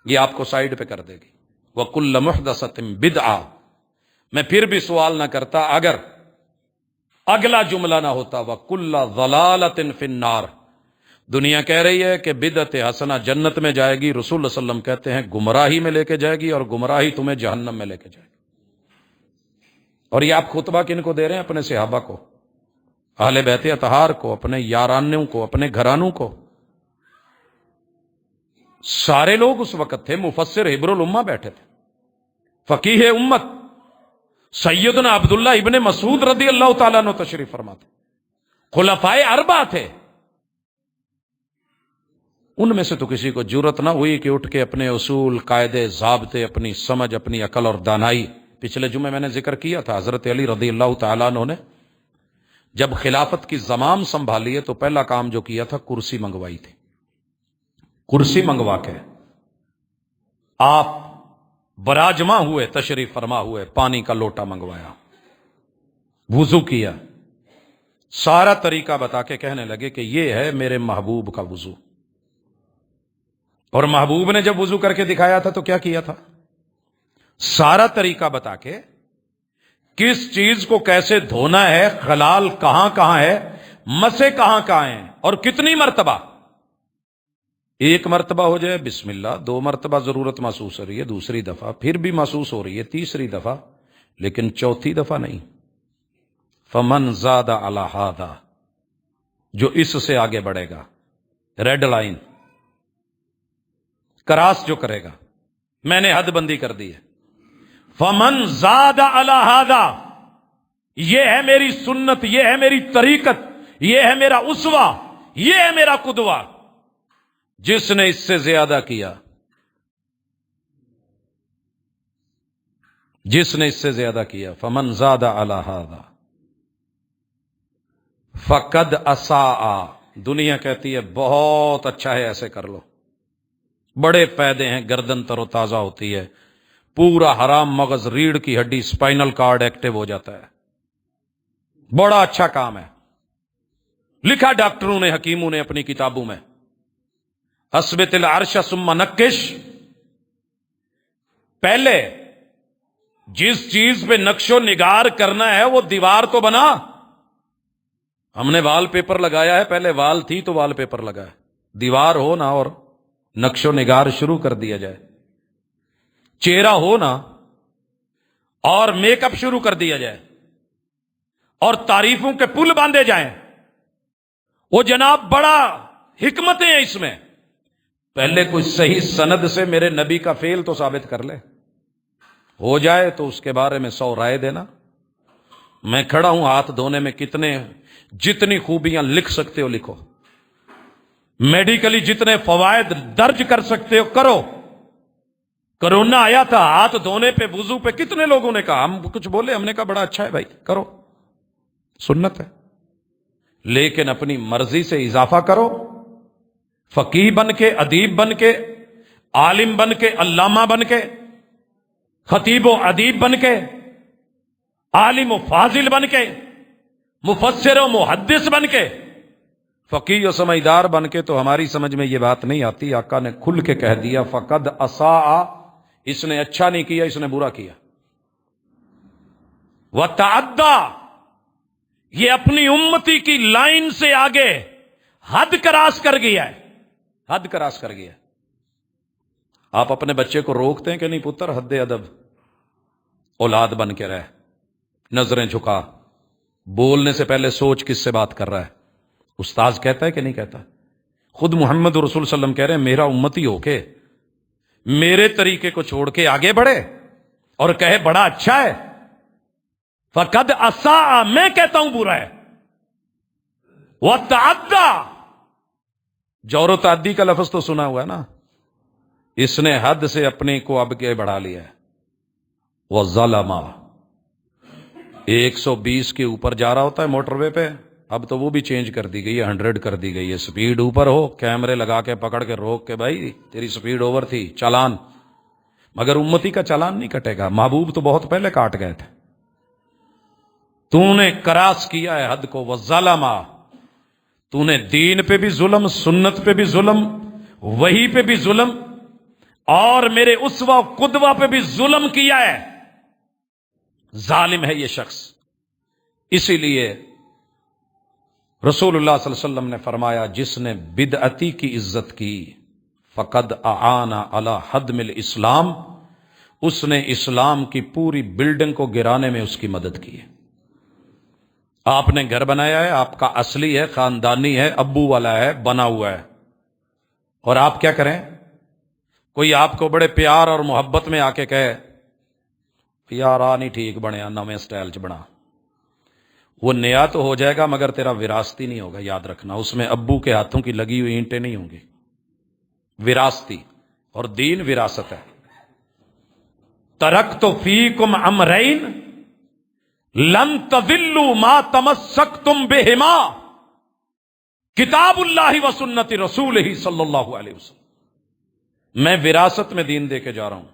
یہ آپ کو سائیڈ پہ کر دے گی۔ وَكُلَّ مُحْدَثَةٍ بِدْعَةٍ، میں پھر بھی سوال نہ کرتا اگر اگلا جملہ نہ ہوتا وَكُلَّ ضَلَالَةٍ فِي النَّارِ. دنیا کہہ رہی ہے کہ بدعت حسنہ جنت میں جائے گی، رسول اللہ صلی اللہ علیہ وسلم کہتے ہیں گمراہی میں لے کے جائے گی اور گمراہی تمہیں جہنم میں لے کے جائے گی. اور یہ آپ خطبہ کن کو دے رہے ہیں؟ اپنے صحابہ کو، اہل بیت اطہار کو، اپنے یارانوں کو، اپنے گھرانوں کو. سارے لوگ اس وقت تھے، مفسر حبر الامہ بیٹھے تھے، فقیہ امت سیدنا عبداللہ ابن مسعود رضی اللہ تعالیٰ عنہ تشریف فرما تھے، خلفائے اربعہ تھے. ان میں سے تو کسی کو جرت نہ ہوئی کہ اٹھ کے اپنے اصول، قاعدے، ضابطے، اپنی سمجھ، اپنی عقل اور دانائی. پچھلے جمعے میں نے ذکر کیا تھا، حضرت علی رضی اللہ تعالیٰ عنہ نے جب خلافت کی زمام سنبھالی ہے تو پہلا کام جو کیا تھا کرسی منگوائی تھی. کرسی منگوا کے آپ براجما ہوئے، تشریف فرما ہوئے، پانی کا لوٹا منگوایا، وضو کیا، سارا طریقہ بتا کے کہنے لگے کہ یہ ہے میرے محبوب کا وضو. اور محبوب نے جب وضو کر کے دکھایا تھا تو کیا کیا تھا؟ سارا طریقہ بتا کے کس چیز کو کیسے دھونا ہے، خلال کہاں کہاں ہے، مسے کہاں کہاں ہیں، اور کتنی مرتبہ. ایک مرتبہ ہو جائے بسم اللہ، 2 مرتبہ ضرورت محسوس ہو رہی ہے، دوسری دفعہ پھر بھی محسوس ہو رہی ہے، تیسری دفعہ، لیکن چوتھی دفعہ نہیں. فمن زاد علی ھذا، جو اس سے آگے بڑھے گا، ریڈ لائن کراس جو کرے گا، میں نے حد بندی کر دی ہے. فمن زاد علی ھذا، یہ ہے میری سنت، یہ ہے میری طریقت، یہ ہے میرا اسوہ، یہ ہے میرا قدوہ. جس نے اس سے زیادہ کیا، جس نے اس سے زیادہ کیا، فمن زاد علی ھذا فقد اساء. دنیا کہتی ہے بہت اچھا ہے، ایسے کر لو، بڑے فائدے ہیں، گردن تر و تازہ ہوتی ہے، پورا حرام مغز، ریڑھ کی ہڈی، اسپائنل کارڈ ایکٹیو ہو جاتا ہے، بڑا اچھا کام ہے. لکھا ڈاکٹروں نے، حکیموں نے اپنی کتابوں میں، اثبت العرش ثم نکش. پہلے جس چیز پہ نقش و نگار کرنا ہے وہ دیوار تو بنا. ہم نے وال پیپر لگایا ہے، پہلے وال تھی تو وال پیپر لگا ہے. دیوار ہو نا اور نقش و نگار شروع کر دیا جائے، چہرہ ہو نا اور میک اپ شروع کر دیا جائے، اور تعریفوں کے پل باندھے جائیں. وہ جناب بڑا حکمتیں ہیں اس میں. پہلے کوئی صحیح سند سے میرے نبی کا فعل تو ثابت کر لے، ہو جائے تو اس کے بارے میں 100 رائے دینا. میں کھڑا ہوں، ہاتھ دھونے میں جتنی خوبیاں لکھ سکتے ہو لکھو، میڈیکلی جتنے فوائد درج کر سکتے ہو کرو. کرونا آیا تھا، ہاتھ دھونے پہ، وضو پہ کتنے لوگوں نے کہا، ہم کچھ بولے، ہم نے کہا بڑا اچھا ہے بھائی، کرو، سنت ہے. لیکن اپنی مرضی سے اضافہ کرو، فقیہ بن کے، ادیب بن کے، عالم بن کے، علامہ بن کے، خطیب و ادیب بن کے، عالم و فاضل بن کے، مفسر و محدث بن کے، فقیہ و سمجھدار بن کے، تو ہماری سمجھ میں یہ بات نہیں آتی. آقا نے کھل کے کہہ دیا فقد اساء، اس نے اچھا نہیں کیا، اس نے برا کیا. وتعدی، یہ اپنی امتی کی لائن سے آگے حد کراس کر گیا ہے، حد کراس کر گیا. آپ اپنے بچے کو روکتے ہیں کہ نہیں، پتر حد ادب، اولاد بن کے رہ، نظریں جھکا، بولنے سے پہلے سوچ کس سے بات کر رہا ہے. استاذ کہتا ہے کہ نہیں کہتا؟ خود محمد رسول صلی اللہ علیہ وسلم کہہ رہے ہیں میرا امتی ہو کے میرے طریقے کو چھوڑ کے آگے بڑھے اور کہے بڑا اچھا ہے، فقد اساء، میں کہتا ہوں برا ہے. وتعدی، جور و تعدی کا لفظ تو سنا ہوا ہے نا، اس نے حد سے اپنے کو اب کے بڑھا لیا ہے. وظلم، 120 کے اوپر جا رہا ہوتا ہے موٹر وے پہ، اب تو وہ بھی چینج کر دی گئی ہے، 100 کر دی گئی ہے. سپیڈ اوپر ہو، کیمرے لگا کے پکڑ کے روک کے، بھائی تیری سپیڈ اوور تھی، چالان. مگر امتی کا چالان نہیں کٹے گا، محبوب تو بہت پہلے کاٹ گئے تھے. تو نے کراس کیا ہے حد کو. وظلم، تو نے دین پہ بھی ظلم، سنت پہ بھی ظلم، وحی پہ بھی ظلم، اور میرے اسوہ قدوہ پہ بھی ظلم کیا ہے. ظالم ہے یہ شخص۔ اسی لیے رسول اللہ صلی اللہ علیہ وسلم نے فرمایا جس نے بدعتی کی عزت کی فقد اعان علی ہدم الاسلام، اس نے اسلام کی پوری بلڈنگ کو گرانے میں اس کی مدد کی ہے۔ آپ نے گھر بنایا ہے، آپ کا اصلی ہے، خاندانی ہے، ابو والا ہے، بنا ہوا ہے، اور آپ کیا کریں؟ کوئی آپ کو بڑے پیار اور محبت میں آ کے کہے یار آ نہیں ٹھیک بنیا، نویں سٹائل چ بنا، وہ نیا تو ہو جائے گا مگر تیرا وراثتی نہیں ہوگا، یاد رکھنا، اس میں ابو کے ہاتھوں کی لگی ہوئی اینٹیں نہیں ہوں گی، وراثتی، اور دین وراثت ہے۔ ترکت فیکم امرین لن تضلوا ما تمسکتم بہما، کتاب اللہ و سنت رسولہ صلی اللہ علیہ وسلم، میں وراثت میں دین دے کے جا رہا ہوں۔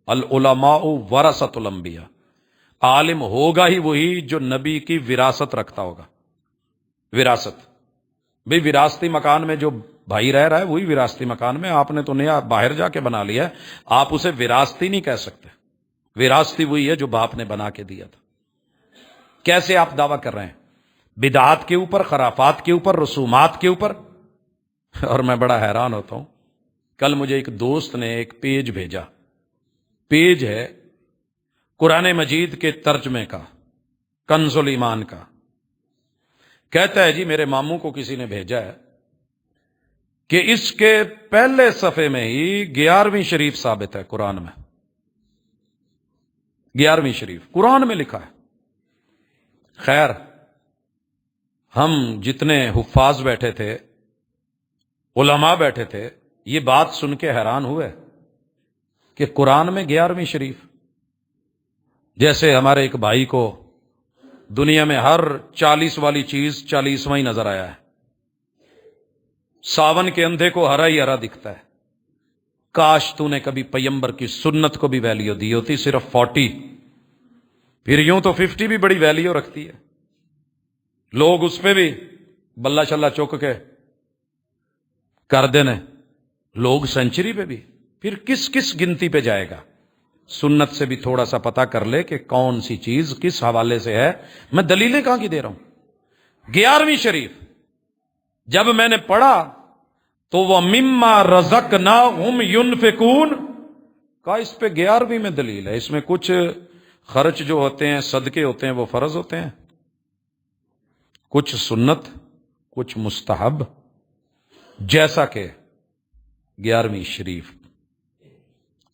العلماء ورثۃ الانبیاء، عالم ہوگا ہی وہی جو نبی کی وراثت رکھتا ہوگا۔ وراثت بھئی وراثتی مکان میں جو بھائی رہ رہا ہے وہی وراثتی مکان میں، آپ نے تو نیا باہر جا کے بنا لیا ہے، آپ اسے وراثتی نہیں کہہ سکتے۔ وراثتی وہی ہے جو باپ نے بنا کے دیا تھا۔ کیسے آپ دعویٰ کر رہے ہیں؟ بدعات کے اوپر، خرافات کے اوپر، رسومات کے اوپر۔ اور میں بڑا حیران ہوتا ہوں، کل مجھے ایک دوست نے ایک پیج بھیجا، پیج ہے قرآن مجید کے ترجمے کا، کنز الایمان کا۔ کہتا ہے جی میرے ماموں کو کسی نے بھیجا ہے کہ اس کے پہلے صفحے میں ہی 11ویں شریف ثابت ہے قرآن میں، 11ویں شریف قرآن میں لکھا ہے۔ خیر، ہم جتنے حفاظ بیٹھے تھے، علماء بیٹھے تھے، یہ بات سن کے حیران ہوئے کہ قرآن میں 11ویں شریف، جیسے ہمارے ایک بھائی کو دنیا میں ہر 40 والی چیز 40واں ہی نظر آیا ہے، ساون کے اندھے کو ہرا ہی ہرا دکھتا ہے۔ کاش تو نے کبھی پیمبر کی سنت کو بھی ویلیو دی ہوتی، صرف 40، پھر یوں تو 50 بھی بڑی ویلیو رکھتی ہے، لوگ اس پہ بھی بلہ شلہ چک کے کر دینے، لوگ سینچری پہ بھی، پھر کس کس گنتی پہ جائے گا؟ سنت سے بھی تھوڑا سا پتہ کر لے کہ کون سی چیز کس حوالے سے ہے۔ میں دلیلیں کہاں کی دے رہا ہوں؟ 11ویں شریف جب میں نے پڑھا تو وہ مما رزقناہم ينفقون، کہا اس پہ 11ویں میں دلیل ہے، اس میں کچھ خرچ جو ہوتے ہیں، صدقے ہوتے ہیں، وہ فرض ہوتے ہیں، کچھ سنت، کچھ مستحب، جیسا کہ 11ویں شریف۔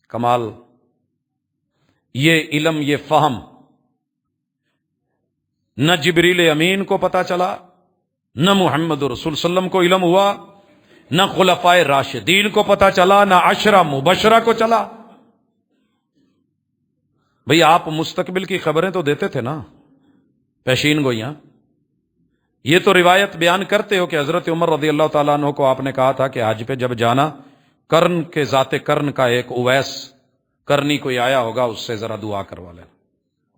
کمال، یہ علم، یہ فہم نہ جبریل امین کو پتا چلا، نہ محمد رسول صلی اللہ علیہ وسلم کو علم ہوا، نہ خلفائے راشدین کو پتا چلا، نہ عشرہ مبشرہ کو چلا۔ بھئی آپ مستقبل کی خبریں تو دیتے تھے نا، پیشین گوئیاں۔ یہ تو روایت بیان کرتے ہو کہ حضرت عمر رضی اللہ تعالیٰ عنہ کو آپ نے کہا تھا کہ حج پہ جب جانا، کرن کے ذات کرن کا ایک اویس کرنی کوئی آیا ہوگا، اس سے ذرا دعا کروا لینا۔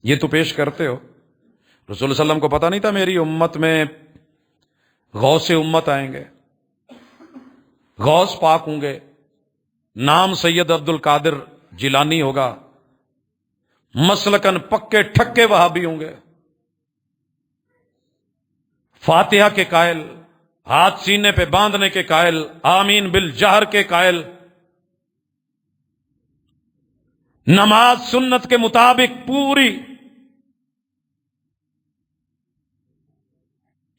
یہ تو پیش کرتے ہو۔ رسول صلی اللہ علیہ وسلم کو پتا نہیں تھا میری امت میں غوث امت آئیں گے، غوث پاک ہوں گے، نام سید عبد القادر جیلانی ہوگا، مسلکن پکے ٹھکے وہابی ہوں گے، فاتحہ کے قائل، ہاتھ سینے پہ باندھنے کے قائل، آمین بالجہر کے قائل، نماز سنت کے مطابق پوری۔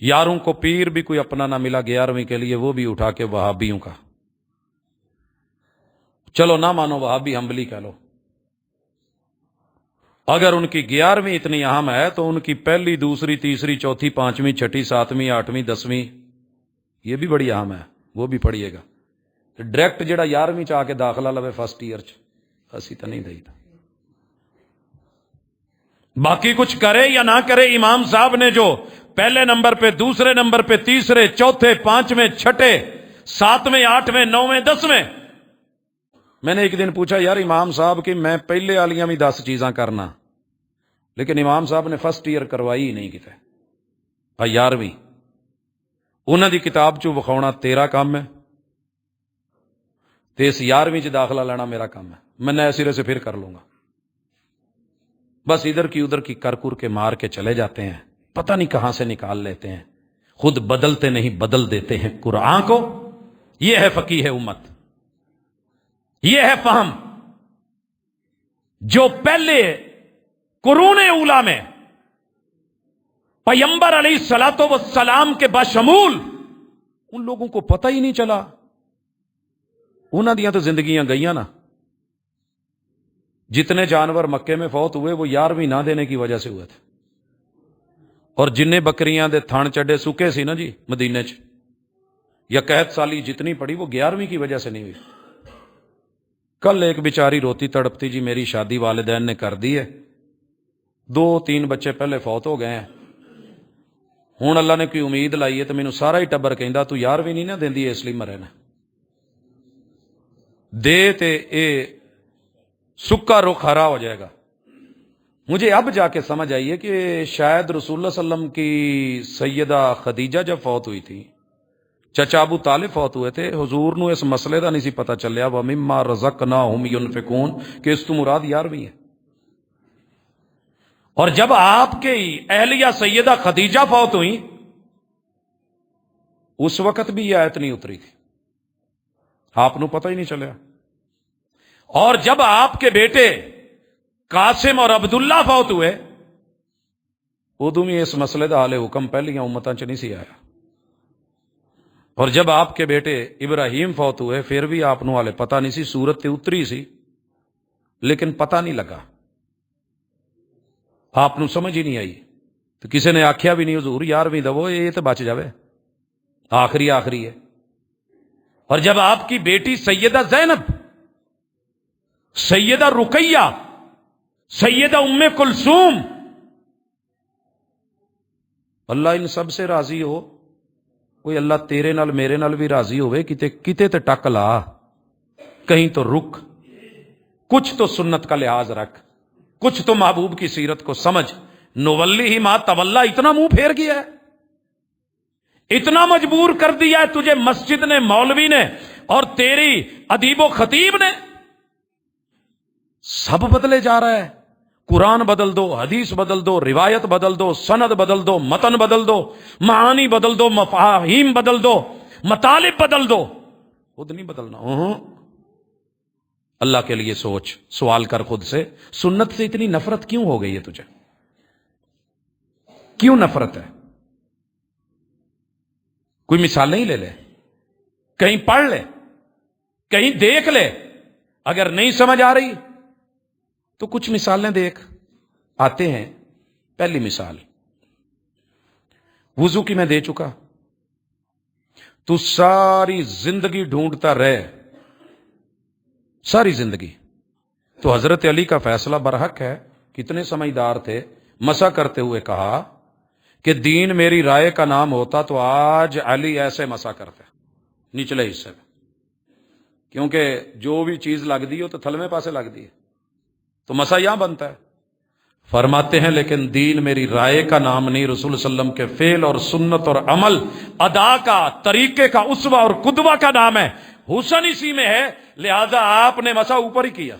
یاروں کو پیر بھی کوئی اپنا نہ ملا 11ویں کے لیے، وہ بھی اٹھا کے وہابیوں کا۔ چلو نہ مانو وہابی، حنبلی کہہ لو۔ اگر ان کی 11ویں اتنی اہم ہے تو ان کی پہلی، دوسری، تیسری، چوتھی، پانچویں، چھٹی، ساتویں، آٹھویں، 10ویں یہ بھی بڑی اہم ہے، وہ بھی پڑھیے گا۔ ڈائریکٹ جڑا 11ویں چ آ کے داخلہ لوے فرسٹ ایئر چ، اسی تو نہیں دئی تھا۔ باقی کچھ کرے یا نہ کرے، امام صاحب نے جو پہلے نمبر پہ، دوسرے نمبر پہ، تیسرے، چوتھے، پانچویں، چھٹے، ساتویں، آٹھویں، نویں، 10ویں، میں نے ایک دن پوچھا یار امام صاحب کی میں پہلے والیاں بھی 10 چیزاں کرنا، لیکن امام صاحب نے فرسٹ ایئر کروائی ہی نہیں کتے، 11ویں انہاں دی کتاب چوں وکھاؤنا تیرا کام ہے، تے اس 11ویں چ داخلہ لینا میرا کام ہے، میں نئے سرے سے پھر کر لوں گا۔ بس ادھر کی ادھر کی کرکر کے مار کے چلے جاتے ہیں، پتہ نہیں کہاں سے نکال لیتے ہیں، خود بدلتے نہیں بدل دیتے ہیں قرآن کو۔ یہ ہے فقیہ امت، یہ ہے فہم جو پہلے قرون اولا میں پیغمبر علیہ الصلوۃ والسلام کے بشمول ان لوگوں کو پتہ ہی نہیں چلا۔ انہاں دیاں تو زندگیاں گئیاں نا۔ جتنے جانور مکے میں فوت ہوئے وہ 11ویں نہ دینے کی وجہ سے ہوئے تھے، اور جنہیں بکریاں دے تھن چڈے سکے سی نا جی مدینے چ، یا قحط سالی جتنی پڑی وہ 11ویں کی وجہ سے نہیں ہوئی۔ کل ایک بیچاری روتی تڑپتی، جی میری شادی والدین نے کر دی ہے، 2-3 بچے پہلے فوت ہو گئے ہیں، ہوں اللہ نے کوئی امید لائی ہے تو مینوں سارا ہی ٹبر کہندا تو 11ویں نہیں نہ دیندی اس لیے مرے نا دے تے اے سکا رخ ہرا ہو جائے گا۔ مجھے اب جا کے سمجھ آئی ہے کہ شاید رسول اللہ صلی اللہ علیہ وسلم کی سیدہ خدیجہ جب فوت ہوئی تھی، چچا ابو طالب فوت ہوئے تھے، حضور نو اس مسئلے دا نہیں سی پتہ چلیا وَمِمَّا رَزَقْنَاهُمْ يُنْفِقُونَ کہ اس تو مراد 11ویں ہے۔ اور جب آپ کے اہلیہ سیدہ خدیجہ فوت ہوئی اس وقت بھی یہ آیت نہیں اتری تھی، آپ نو پتہ ہی نہیں چلیا۔ اور جب آپ کے بیٹے قاسم اور عبداللہ فوت ہوئے ادو بھی اس مسئلے دا حال حکم پہلیاں امتاں چ نہیں سی آیا۔ اور جب آپ کے بیٹے ابراہیم فوت ہوئے پھر بھی آپ نو حالے پتہ نہیں سی، سورت تے اتری سی لیکن پتہ نہیں لگا، آپ نو سمجھ ہی نہیں آئی، تو کسی نے آکھیا بھی نہیں حضور 11ویں دو یہ تو بچ جاوے، آخری ہے۔ اور جب آپ کی بیٹی سیدہ زینب، سیدہ رقیہ، سیدہ ام کلثوم، اللہ ان سب سے راضی ہو، کوئی اللہ تیرے نال میرے نال بھی راضی ہوئے، کتے تے ٹک لا، کہیں تو رک، کچھ تو سنت کا لحاظ رکھ، کچھ تو محبوب کی سیرت کو سمجھ۔ نولی ہی ما تولا، اتنا منہ پھیر گیا ہے، اتنا مجبور کر دیا ہے تجھے مسجد نے، مولوی نے، اور تیری ادیب و خطیب نے، سب بدلے جا رہا ہے۔ قرآن بدل دو، حدیث بدل دو، روایت بدل دو، سند بدل دو، متن بدل دو، معانی بدل دو، مفاہیم بدل دو، مطالب بدل دو، خود نہیں بدلنا۔ اللہ کے لیے سوچ، سوال کر خود سے، سنت سے اتنی نفرت کیوں ہو گئی ہے تجھے؟ کیوں نفرت ہے؟ کوئی مثالیں ہی لے لے، کہیں پڑھ لے، کہیں دیکھ لے، اگر نہیں سمجھ آ رہی تو کچھ مثالیں دیکھ۔ آتے ہیں، پہلی مثال وضو کی میں دے چکا، تو ساری زندگی ڈھونڈتا رہے، ساری زندگی تو حضرت علی کا فیصلہ برحق ہے، کتنے سمجھدار تھے، مسا کرتے ہوئے کہا کہ دین میری رائے کا نام ہوتا تو آج علی ایسے مسا کرتے نچلے حصے میں، کیونکہ جو بھی چیز لگ دی ہو تو تھلویں پاسے لگ دی ہے تو مسا یہاں بنتا ہے۔ فرماتے ہیں لیکن دین میری رائے کا نام نہیں، رسول صلی اللہ علیہ وسلم کے فعل اور سنت اور عمل، ادا کا، طریقے کا، اسوہ اور قدوہ کا نام ہے، حسن اسی میں ہے، لہذا آپ نے مسا اوپر ہی کیا،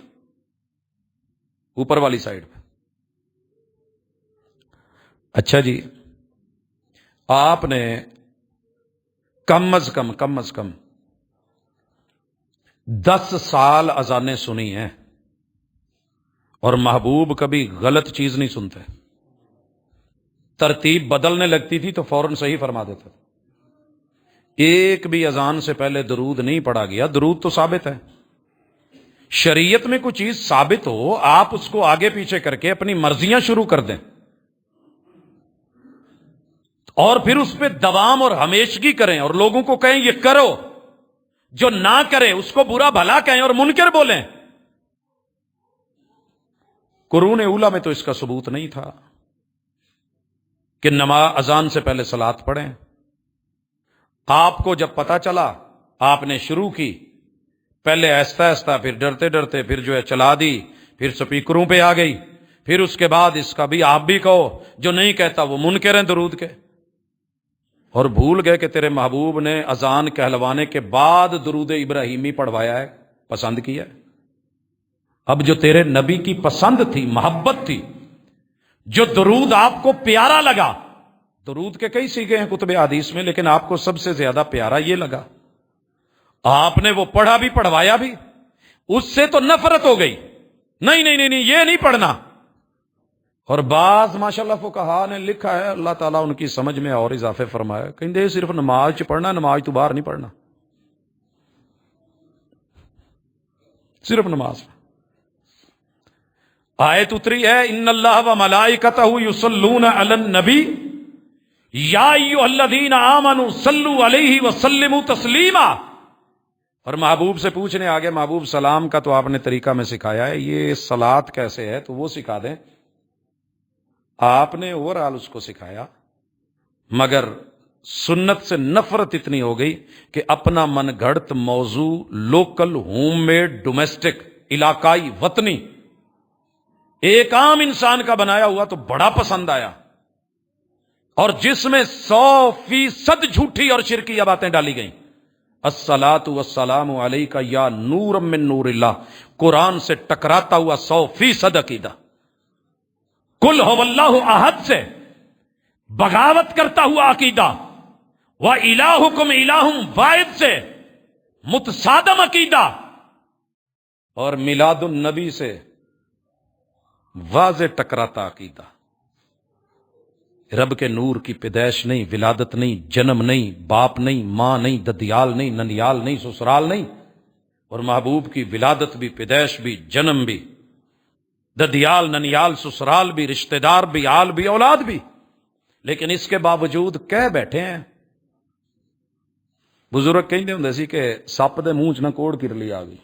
اوپر والی سائڈ پہ۔ اچھا جی، آپ نے کم از کم 10 سال اذانیں سنی ہیں، اور محبوب کبھی غلط چیز نہیں سنتے، ترتیب بدلنے لگتی تھی تو فوراً صحیح فرما دیتا تھا۔ ایک بھی اذان سے پہلے درود نہیں پڑھا گیا، درود تو ثابت ہے۔ شریعت میں کوئی چیز ثابت ہو، آپ اس کو آگے پیچھے کر کے اپنی مرضیاں شروع کر دیں اور پھر اس پہ دوام اور ہمیشگی کریں اور لوگوں کو کہیں یہ کرو، جو نہ کرے اس کو برا بھلا کہیں اور منکر بولیں۔ قرون اولا میں تو اس کا ثبوت نہیں تھا کہ نماز اذان سے پہلے صلاۃ پڑھیں۔ آپ کو جب پتا چلا آپ نے شروع کی، پہلے آہستہ آہستہ، پھر ڈرتے ڈرتے، پھر جو ہے چلا دی، پھر سپیکروں پہ آ گئی، پھر اس کے بعد اس کا بھی آپ بھی کہو، جو نہیں کہتا وہ منکر ہیں درود کے، اور بھول گئے کہ تیرے محبوب نے اذان کہلوانے کے بعد درود ابراہیمی پڑھوایا ہے، پسند کیا ہے۔ اب جو تیرے نبی کی پسند تھی، محبت تھی، جو درود آپ کو پیارا لگا، درود کے کئی سیکھے ہیں کتب حدیث میں، لیکن آپ کو سب سے زیادہ پیارا یہ لگا، آپ نے وہ پڑھا بھی پڑھوایا بھی، اس سے تو نفرت ہو گئی، نہیں نہیں نہیں نہیں یہ نہیں پڑھنا۔ اور بعض ماشاءاللہ فقہا نے لکھا ہے، اللہ تعالیٰ ان کی سمجھ میں اور اضافے فرمایا، کہیں صرف نماز چ پڑھنا، نماز تو باہر نہیں پڑھنا، صرف نماز۔ آیت اتری ہے ان اللہ و ملائکتہ یصلون علی النبی یا ایھا الذین آمنوا صلوا علیہ وسلموا تسلیما، اور محبوب سے پوچھنے آگے، محبوب سلام کا تو آپ نے طریقہ میں سکھایا ہے، یہ صلات کیسے ہے تو وہ سکھا دیں، آپ نے اوورآل اس کو سکھایا، مگر سنت سے نفرت اتنی ہو گئی کہ اپنا من گھڑت موضوع، لوکل، ہوم میڈ، ڈومیسٹک، علاقائی، وطنی، ایک عام انسان کا بنایا ہوا تو بڑا پسند آیا، اور جس میں 100% جھوٹی اور شرکیہ باتیں ڈالی گئیں۔ الصلاۃ والسلام علیک یا نور من نور اللہ، قرآن سے ٹکراتا ہوا 100% عقیدہ، قل هو اللہ احد سے بغاوت کرتا ہوا عقیدہ، وَإِلَٰهُكُمْ إِلَٰهٌ واحد سے متصادم عقیدہ، اور میلاد النبی سے واضح ٹکراتا عقیدہ، رب کے نور کی پیدائش نہیں، ولادت نہیں، جنم نہیں، باپ نہیں، ماں نہیں، ددیال نہیں، ننیال نہیں، سسرال نہیں، اور محبوب کی ولادت بھی، پیدائش بھی، جنم بھی، ددیال، ننیال، سسرال بھی، رشتہ دار بھی، آل بھی، اولاد بھی، لیکن اس کے باوجود کہہ بیٹھے ہیں۔ بزرگ کہندے ہوندے سی کہ سپ دے منہ چ نہ کوڑ کرلی آ گئی،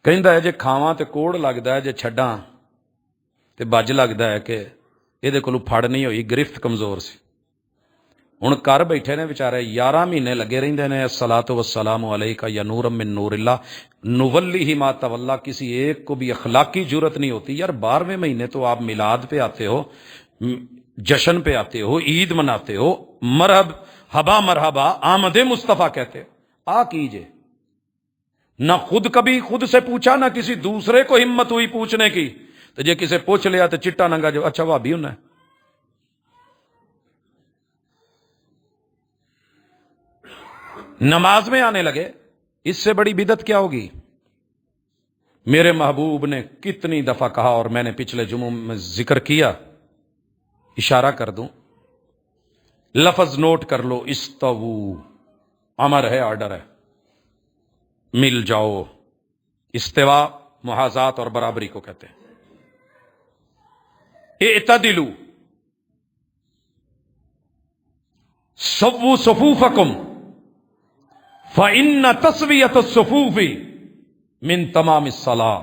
کہندا ہے جے کھاواں تے کوڑ لگدا ہے، جے چھڈاں تے بج لگدا ہے کہ یہ کولوں پھڑ نہیں ہوئی، گرفت کمزور سی۔ ہن کر بیٹھے نے بیچارے 11 مہینے لگے رہندے نے، الصلاۃ والسلام علیک یا نور من نور اللہ، نولی ما تولا، کسی ایک کو بھی اخلاقی جرت نہیں ہوتی، یار 12ویں مہینے تو آپ میلاد پہ آتے ہو، جشن پہ آتے ہو، عید مناتے ہو، مرحبا آمد مصطفیٰ کہتے ہو، آ کیجئے، نہ خود کبھی خود سے پوچھا، نہ کسی دوسرے کو ہمت ہوئی پوچھنے کی، تو جے کسے پوچھ لیا تو چٹا ننگا جو اچھا بھابی ہونا ہے۔ نماز میں آنے لگے، اس سے بڑی بدعت کیا ہوگی؟ میرے محبوب نے کتنی دفعہ کہا، اور میں نے پچھلے جمعوں میں ذکر کیا، اشارہ کر دوں، لفظ نوٹ کر لو، استوو، امر ہے، آرڈر ہے، مل جاؤ، استوا محاذات اور برابری کو کہتے ہیں، اعتدلوا، سووا صفوفکم، فإن تسویۃ الصفوف من تمام الصلاۃ،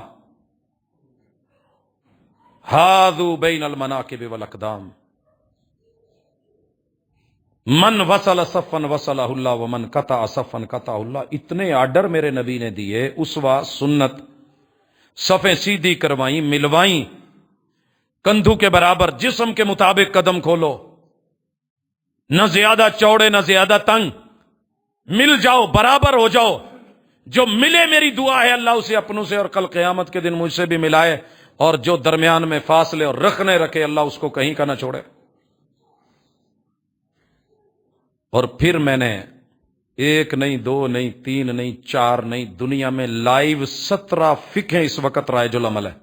حاذوا بین المناکب والاقدام، من وصل صفا وصلہ اللہ ومن قطع صفا قطعہ اللہ۔ اتنے آرڈر میرے نبی نے دیے، اسوہ، سنت، صفیں سیدھی کروائیں، ملوائیں، کندھو کے برابر، جسم کے مطابق قدم کھولو، نہ زیادہ چوڑے نہ زیادہ تنگ، مل جاؤ، برابر ہو جاؤ، جو ملے میری دعا ہے اللہ اسے اپنوں سے اور کل قیامت کے دن مجھ سے بھی ملائے، اور جو درمیان میں فاصلے اور رکھنے رکھے اللہ اس کو کہیں کا نہ چھوڑے۔ اور پھر میں نے 1 نہیں 2 نہیں 3 نہیں 4 نہیں، دنیا میں لائیو 17 فقہیں اس وقت رائج العمل ہے۔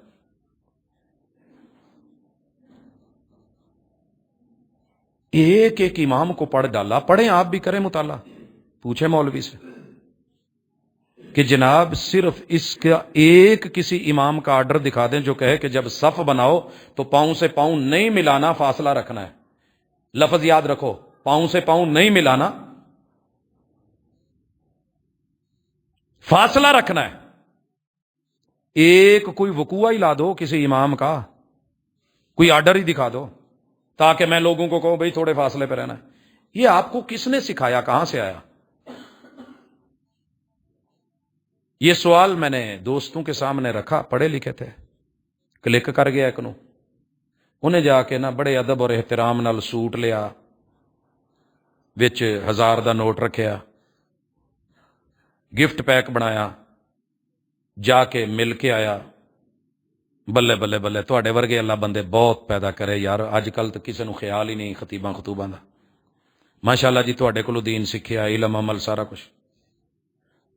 ایک ایک امام کو پڑھ ڈالا، پڑھیں آپ بھی، کریں مطالعہ، پوچھیں مولوی سے کہ جناب صرف اس کا ایک کسی امام کا آرڈر دکھا دیں جو کہے کہ جب صف بناؤ تو پاؤں سے پاؤں نہیں ملانا، فاصلہ رکھنا ہے۔ لفظ یاد رکھو، پاؤں سے پاؤں نہیں ملانا، فاصلہ رکھنا ہے۔ ایک کوئی وقوع ہی لا دو کسی امام کا، کوئی آرڈر ہی دکھا دو تاکہ میں لوگوں کو کہوں بھئی تھوڑے فاصلے پہ رہنا ہے۔ یہ آپ کو کس نے سکھایا، کہاں سے آیا؟ یہ سوال میں نے دوستوں کے سامنے رکھا، پڑھے لکھے تھے، کلک کر گیا ایک نو، انہیں جا کے نا بڑے ادب اور احترام نال سوٹ لیا، وچ 1000 دا نوٹ رکھیا، گفٹ پیک بنایا، جا کے مل کے آیا، ਬੱਲੇ ਬੱਲੇ ਬੱਲੇ, ਤੁਹਾਡੇ ਵਰਗੇ ਅੱਲਾ ਬੰਦੇ ਬਹੁਤ ਪੈਦਾ ਕਰੇ ਯਾਰ। ਅੱਜ ਕੱਲ ਤਾਂ ਕਿਸੇ ਨੂੰ ਖਿਆਲ ਹੀ ਨਹੀਂ ਖਤੀਬਾਂ ਖਤੂਬਾਂ ਦਾ। ਮਾਸ਼ਾਅੱਲਾ ਜੀ, ਤੁਹਾਡੇ ਕੋਲੋਂ دین سیکھیا، علم عمل سارا کچھ۔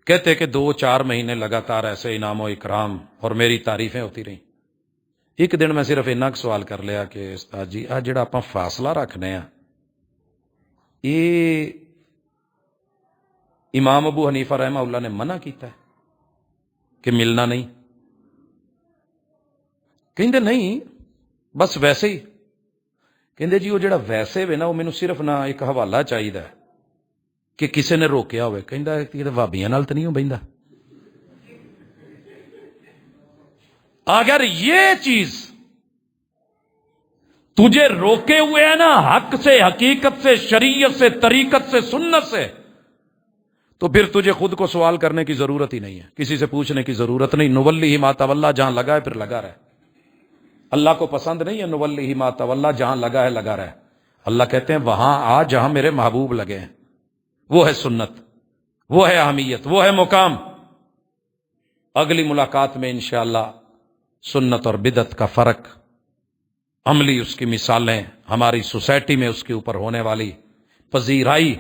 کہتے کہ 2-4 مہینے لگاتار ایسے انعام و اکرام اور میری تعریفیں ہوتی رہیں۔ ایک دن میں صرف اتنا سوال کر لیا کہ استاد جی آ جڑا آپ فاصلہ رکھنے ہیں یہ امام ابو حنیفہ رحمہ اللہ نے منع کیتا ہے کہ ملنا نہیں؟ کہندے نہیں بس ویسے ہی۔ کہندے جی وہ جڑا ویسے وے نا وہ مینوں صرف نہ ایک حوالہ چاہیے کہ کسی نے روکیا ہوئے۔ کہندا کہ بھابیاں نال تے نہیں ہو بہندا۔ اگر یہ چیز تجھے روکے ہوئے ہے نا حق سے، حقیقت سے، شریعت سے، طریقت سے، سنت سے، تو پھر تجھے خود کو سوال کرنے کی ضرورت ہی نہیں ہے، کسی سے پوچھنے کی ضرورت نہیں۔ نولی ما تولا، جہاں لگا ہے پھر لگا رہے۔ اللہ کو پسند نہیں ہے نولی ما تولا، جہاں لگا ہے لگا رہے۔ اللہ کہتے ہیں وہاں آ جہاں میرے محبوب لگے ہیں، وہ ہے سنت، وہ ہے اہمیت، وہ ہے مقام۔ اگلی ملاقات میں انشاءاللہ سنت اور بدعت کا فرق، عملی اس کی مثالیں، ہماری سوسائٹی میں اس کے اوپر ہونے والی پذیرائی،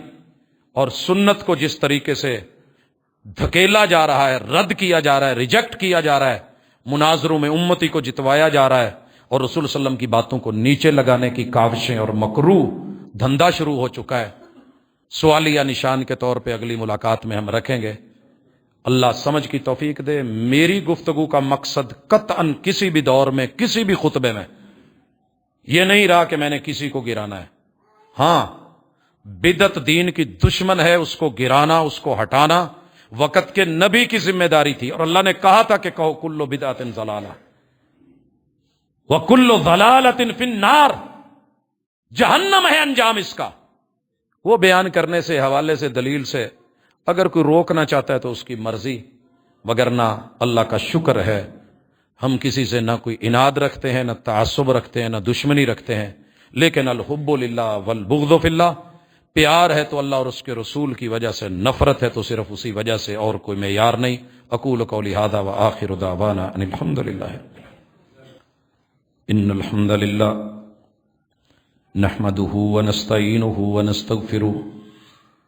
اور سنت کو جس طریقے سے دھکیلا جا رہا ہے، رد کیا جا رہا ہے، ریجیکٹ کیا جا رہا ہے، مناظروں میں امتی کو جتوایا جا رہا ہے، اور رسول صلی اللہ علیہ وسلم کی باتوں کو نیچے لگانے کی کاوشیں اور مکروہ دھندا شروع ہو چکا ہے۔ سوالیہ نشان کے طور پہ اگلی ملاقات میں ہم رکھیں گے۔ اللہ سمجھ کی توفیق دے۔ میری گفتگو کا مقصد قطعاً کسی بھی دور میں، کسی بھی خطبے میں یہ نہیں رہا کہ میں نے کسی کو گرانا ہے۔ ہاں، بدعت دین کی دشمن ہے، اس کو گرانا، اس کو ہٹانا وقت کے نبی کی ذمہ داری تھی، اور اللہ نے کہا تھا کہ کہو کل بدعت ضلالہ وکل ضلالۃ فی النار، جہنم ہے انجام اس کا۔ وہ بیان کرنے سے، حوالے سے، دلیل سے اگر کوئی روکنا چاہتا ہے تو اس کی مرضی، وگرنہ اللہ کا شکر ہے ہم کسی سے نہ کوئی عناد رکھتے ہیں، نہ تعصب رکھتے ہیں، نہ دشمنی رکھتے ہیں، لیکن الحب للہ والبغض فی اللہ، پیار ہے تو اللہ اور اس کے رسول کی وجہ سے، نفرت ہے تو صرف اسی وجہ سے، اور کوئی معیار نہیں۔ اقول قولی ھذا وآخر دعوانا ان الحمد للہ ان الحمد للہ نحمده ونستعینه ونستغفره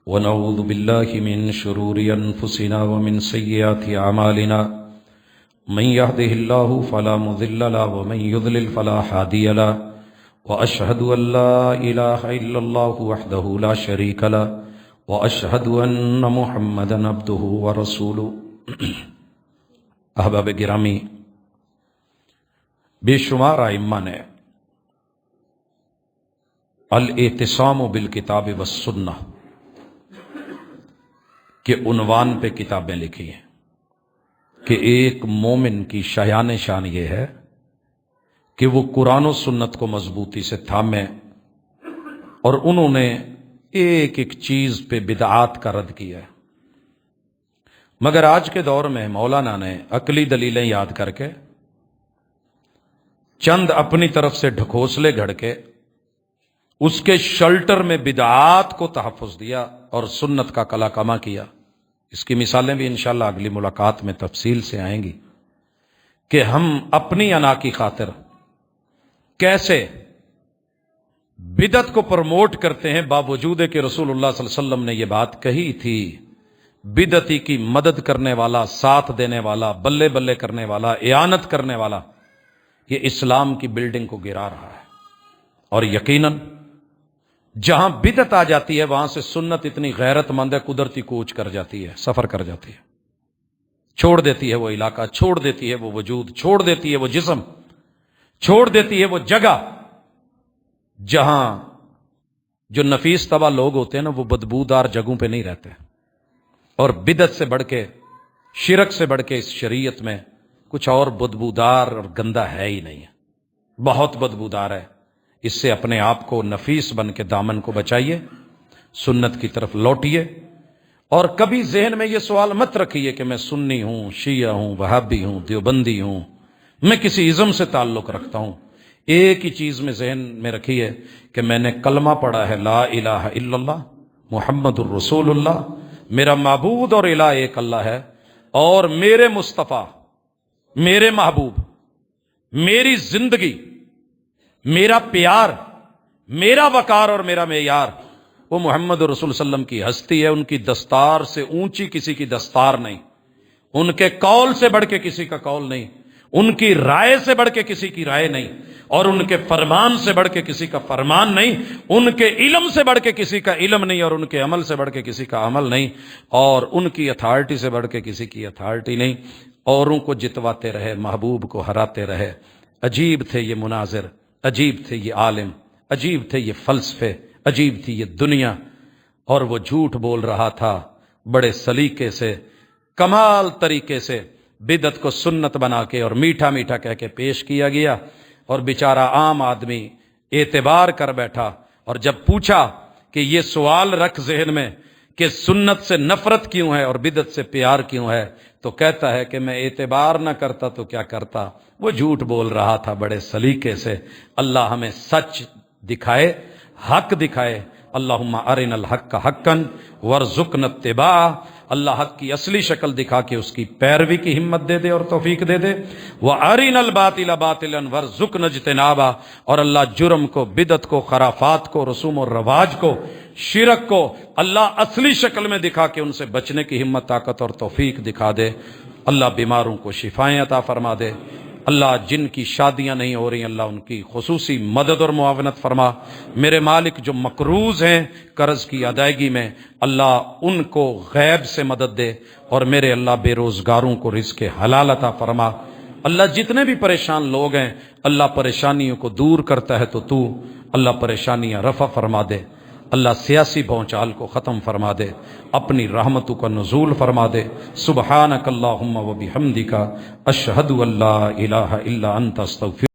ونعوذ باللہ من شرور انفسنا ومن سیئات اعمالنا، من يهده اللہ فلا مضل له ومن يضلل فلا هادی له، واشهد ان لا الہ الا اللہ وحدہ لا شریک له، واشهد ان محمدا عبدہ ورسولہ۔ احباب گرامی، بے شمار ائمہ نے الاعتصام بالکتاب والسنہ کے عنوان پہ کتابیں لکھی ہیں کہ ایک مومن کی شایان شان یہ ہے کہ وہ قرآن و سنت کو مضبوطی سے تھامے، اور انہوں نے ایک ایک چیز پہ بدعات کا رد کیا ہے۔ مگر آج کے دور میں مولانا نے عقلی دلیلیں یاد کر کے، چند اپنی طرف سے ڈھکوسلے گھڑ کے، اس کے شلٹر میں بدعات کو تحفظ دیا اور سنت کا کلا کما کیا۔ اس کی مثالیں بھی انشاءاللہ اگلی ملاقات میں تفصیل سے آئیں گی کہ ہم اپنی انا کی خاطر کیسے بدعت کو پروموٹ کرتے ہیں، باوجود کہ رسول اللہ صلی اللہ علیہ وسلم نے یہ بات کہی تھی، بدعتی کی مدد کرنے والا، ساتھ دینے والا، بلے بلے کرنے والا، اعانت کرنے والا، یہ اسلام کی بلڈنگ کو گرا رہا ہے۔ اور یقیناً جہاں بدعت آ جاتی ہے وہاں سے سنت اتنی غیرت مند ہے، قدرتی کوچ کر جاتی ہے، سفر کر جاتی ہے، چھوڑ دیتی ہے وہ علاقہ، چھوڑ دیتی ہے وہ وجود، چھوڑ دیتی ہے وہ جسم، چھوڑ دیتی ہے وہ جگہ جہاں جو نفیس طبع لوگ ہوتے ہیں نا، وہ بدبودار جگہوں پہ نہیں رہتے۔ اور بدعت سے بڑھ کے، شرک سے بڑھ کے اس شریعت میں کچھ اور بدبودار اور گندا ہے ہی نہیں ہے، بہت بدبودار ہے۔ اس سے اپنے آپ کو نفیس بن کے دامن کو بچائیے، سنت کی طرف لوٹیے، اور کبھی ذہن میں یہ سوال مت رکھیے کہ میں سنی ہوں، شیعہ ہوں، وہابی ہوں، دیوبندی ہوں، میں کسی ازم سے تعلق رکھتا ہوں۔ ایک ہی چیز میں ذہن میں رکھیے کہ میں نے کلمہ پڑھا ہے، لا الہ الا اللہ محمد الرسول اللہ، میرا معبود اور الہ ایک اللہ ہے، اور میرے مصطفیٰ، میرے محبوب، میری زندگی، میرا پیار، میرا وقار اور میرا معیار وہ محمد رسول صلی اللہ علیہ وسلم کی ہستی ہے. ان کی دستار سے اونچی کسی کی دستار نہیں، ان کے قول سے بڑھ کے کسی کا قول نہیں، ان کی رائے سے بڑھ کے کسی کی رائے نہیں، اور ان کے فرمان سے بڑھ کے کسی کا فرمان نہیں، ان کے علم سے بڑھ کے کسی کا علم نہیں، اور ان کے عمل سے بڑھ کے کسی کا عمل نہیں، اور ان کی اتھارٹی سے بڑھ کے کسی کی اتھارٹی نہیں. اوروں کو جتواتے رہے، محبوب کو ہراتے رہے. عجیب تھے یہ مناظر، عجیب تھے یہ عالم، عجیب تھے یہ فلسفے، عجیب تھی یہ دنیا. اور وہ جھوٹ بول رہا تھا بڑے سلیقے سے، کمال طریقے سے. بدعت کو سنت بنا کے اور میٹھا میٹھا کہہ کے پیش کیا گیا، اور بیچارہ عام آدمی اعتبار کر بیٹھا. اور جب پوچھا کہ یہ سوال رکھ ذہن میں کہ سنت سے نفرت کیوں ہے اور بدعت سے پیار کیوں ہے، تو کہتا ہے کہ میں اعتبار نہ کرتا تو کیا کرتا. وہ جھوٹ بول رہا تھا بڑے سلیقے سے. اللہ ہمیں سچ دکھائے، حق دکھائے. اللہم ارنا الحق حقا وارزقنا اتباعہ. اللہ حق کی اصلی شکل دکھا کے اس کی پیروی کی ہمت دے دے اور توفیق دے دے. وارنا الباطل باطلا وارزقنا اجتنابہ. اور اللہ جرم کو، بدعت کو، خرافات کو، رسوم و رواج کو، شرک کو اللہ اصلی شکل میں دکھا کے ان سے بچنے کی ہمت، طاقت اور توفیق دکھا دے. اللہ بیماروں کو شفائیں عطا فرما دے. اللہ جن کی شادیاں نہیں ہو رہی اللہ ان کی خصوصی مدد اور معاونت فرما. میرے مالک جو مقروض ہیں قرض کی ادائیگی میں، اللہ ان کو غیب سے مدد دے. اور میرے اللہ بے روزگاروں کو رزق حلال عطا فرما. اللہ جتنے بھی پریشان لوگ ہیں اللہ پریشانیوں کو دور کرتا ہے تو اللہ پریشانیاں رفع فرما دے. اللہ سیاسی بھونچال کو ختم فرما دے، اپنی رحمتوں کا نزول فرما دے. سبحانک اللہم و بحمدک اشہد ان لا الہ الا انت استغفرک.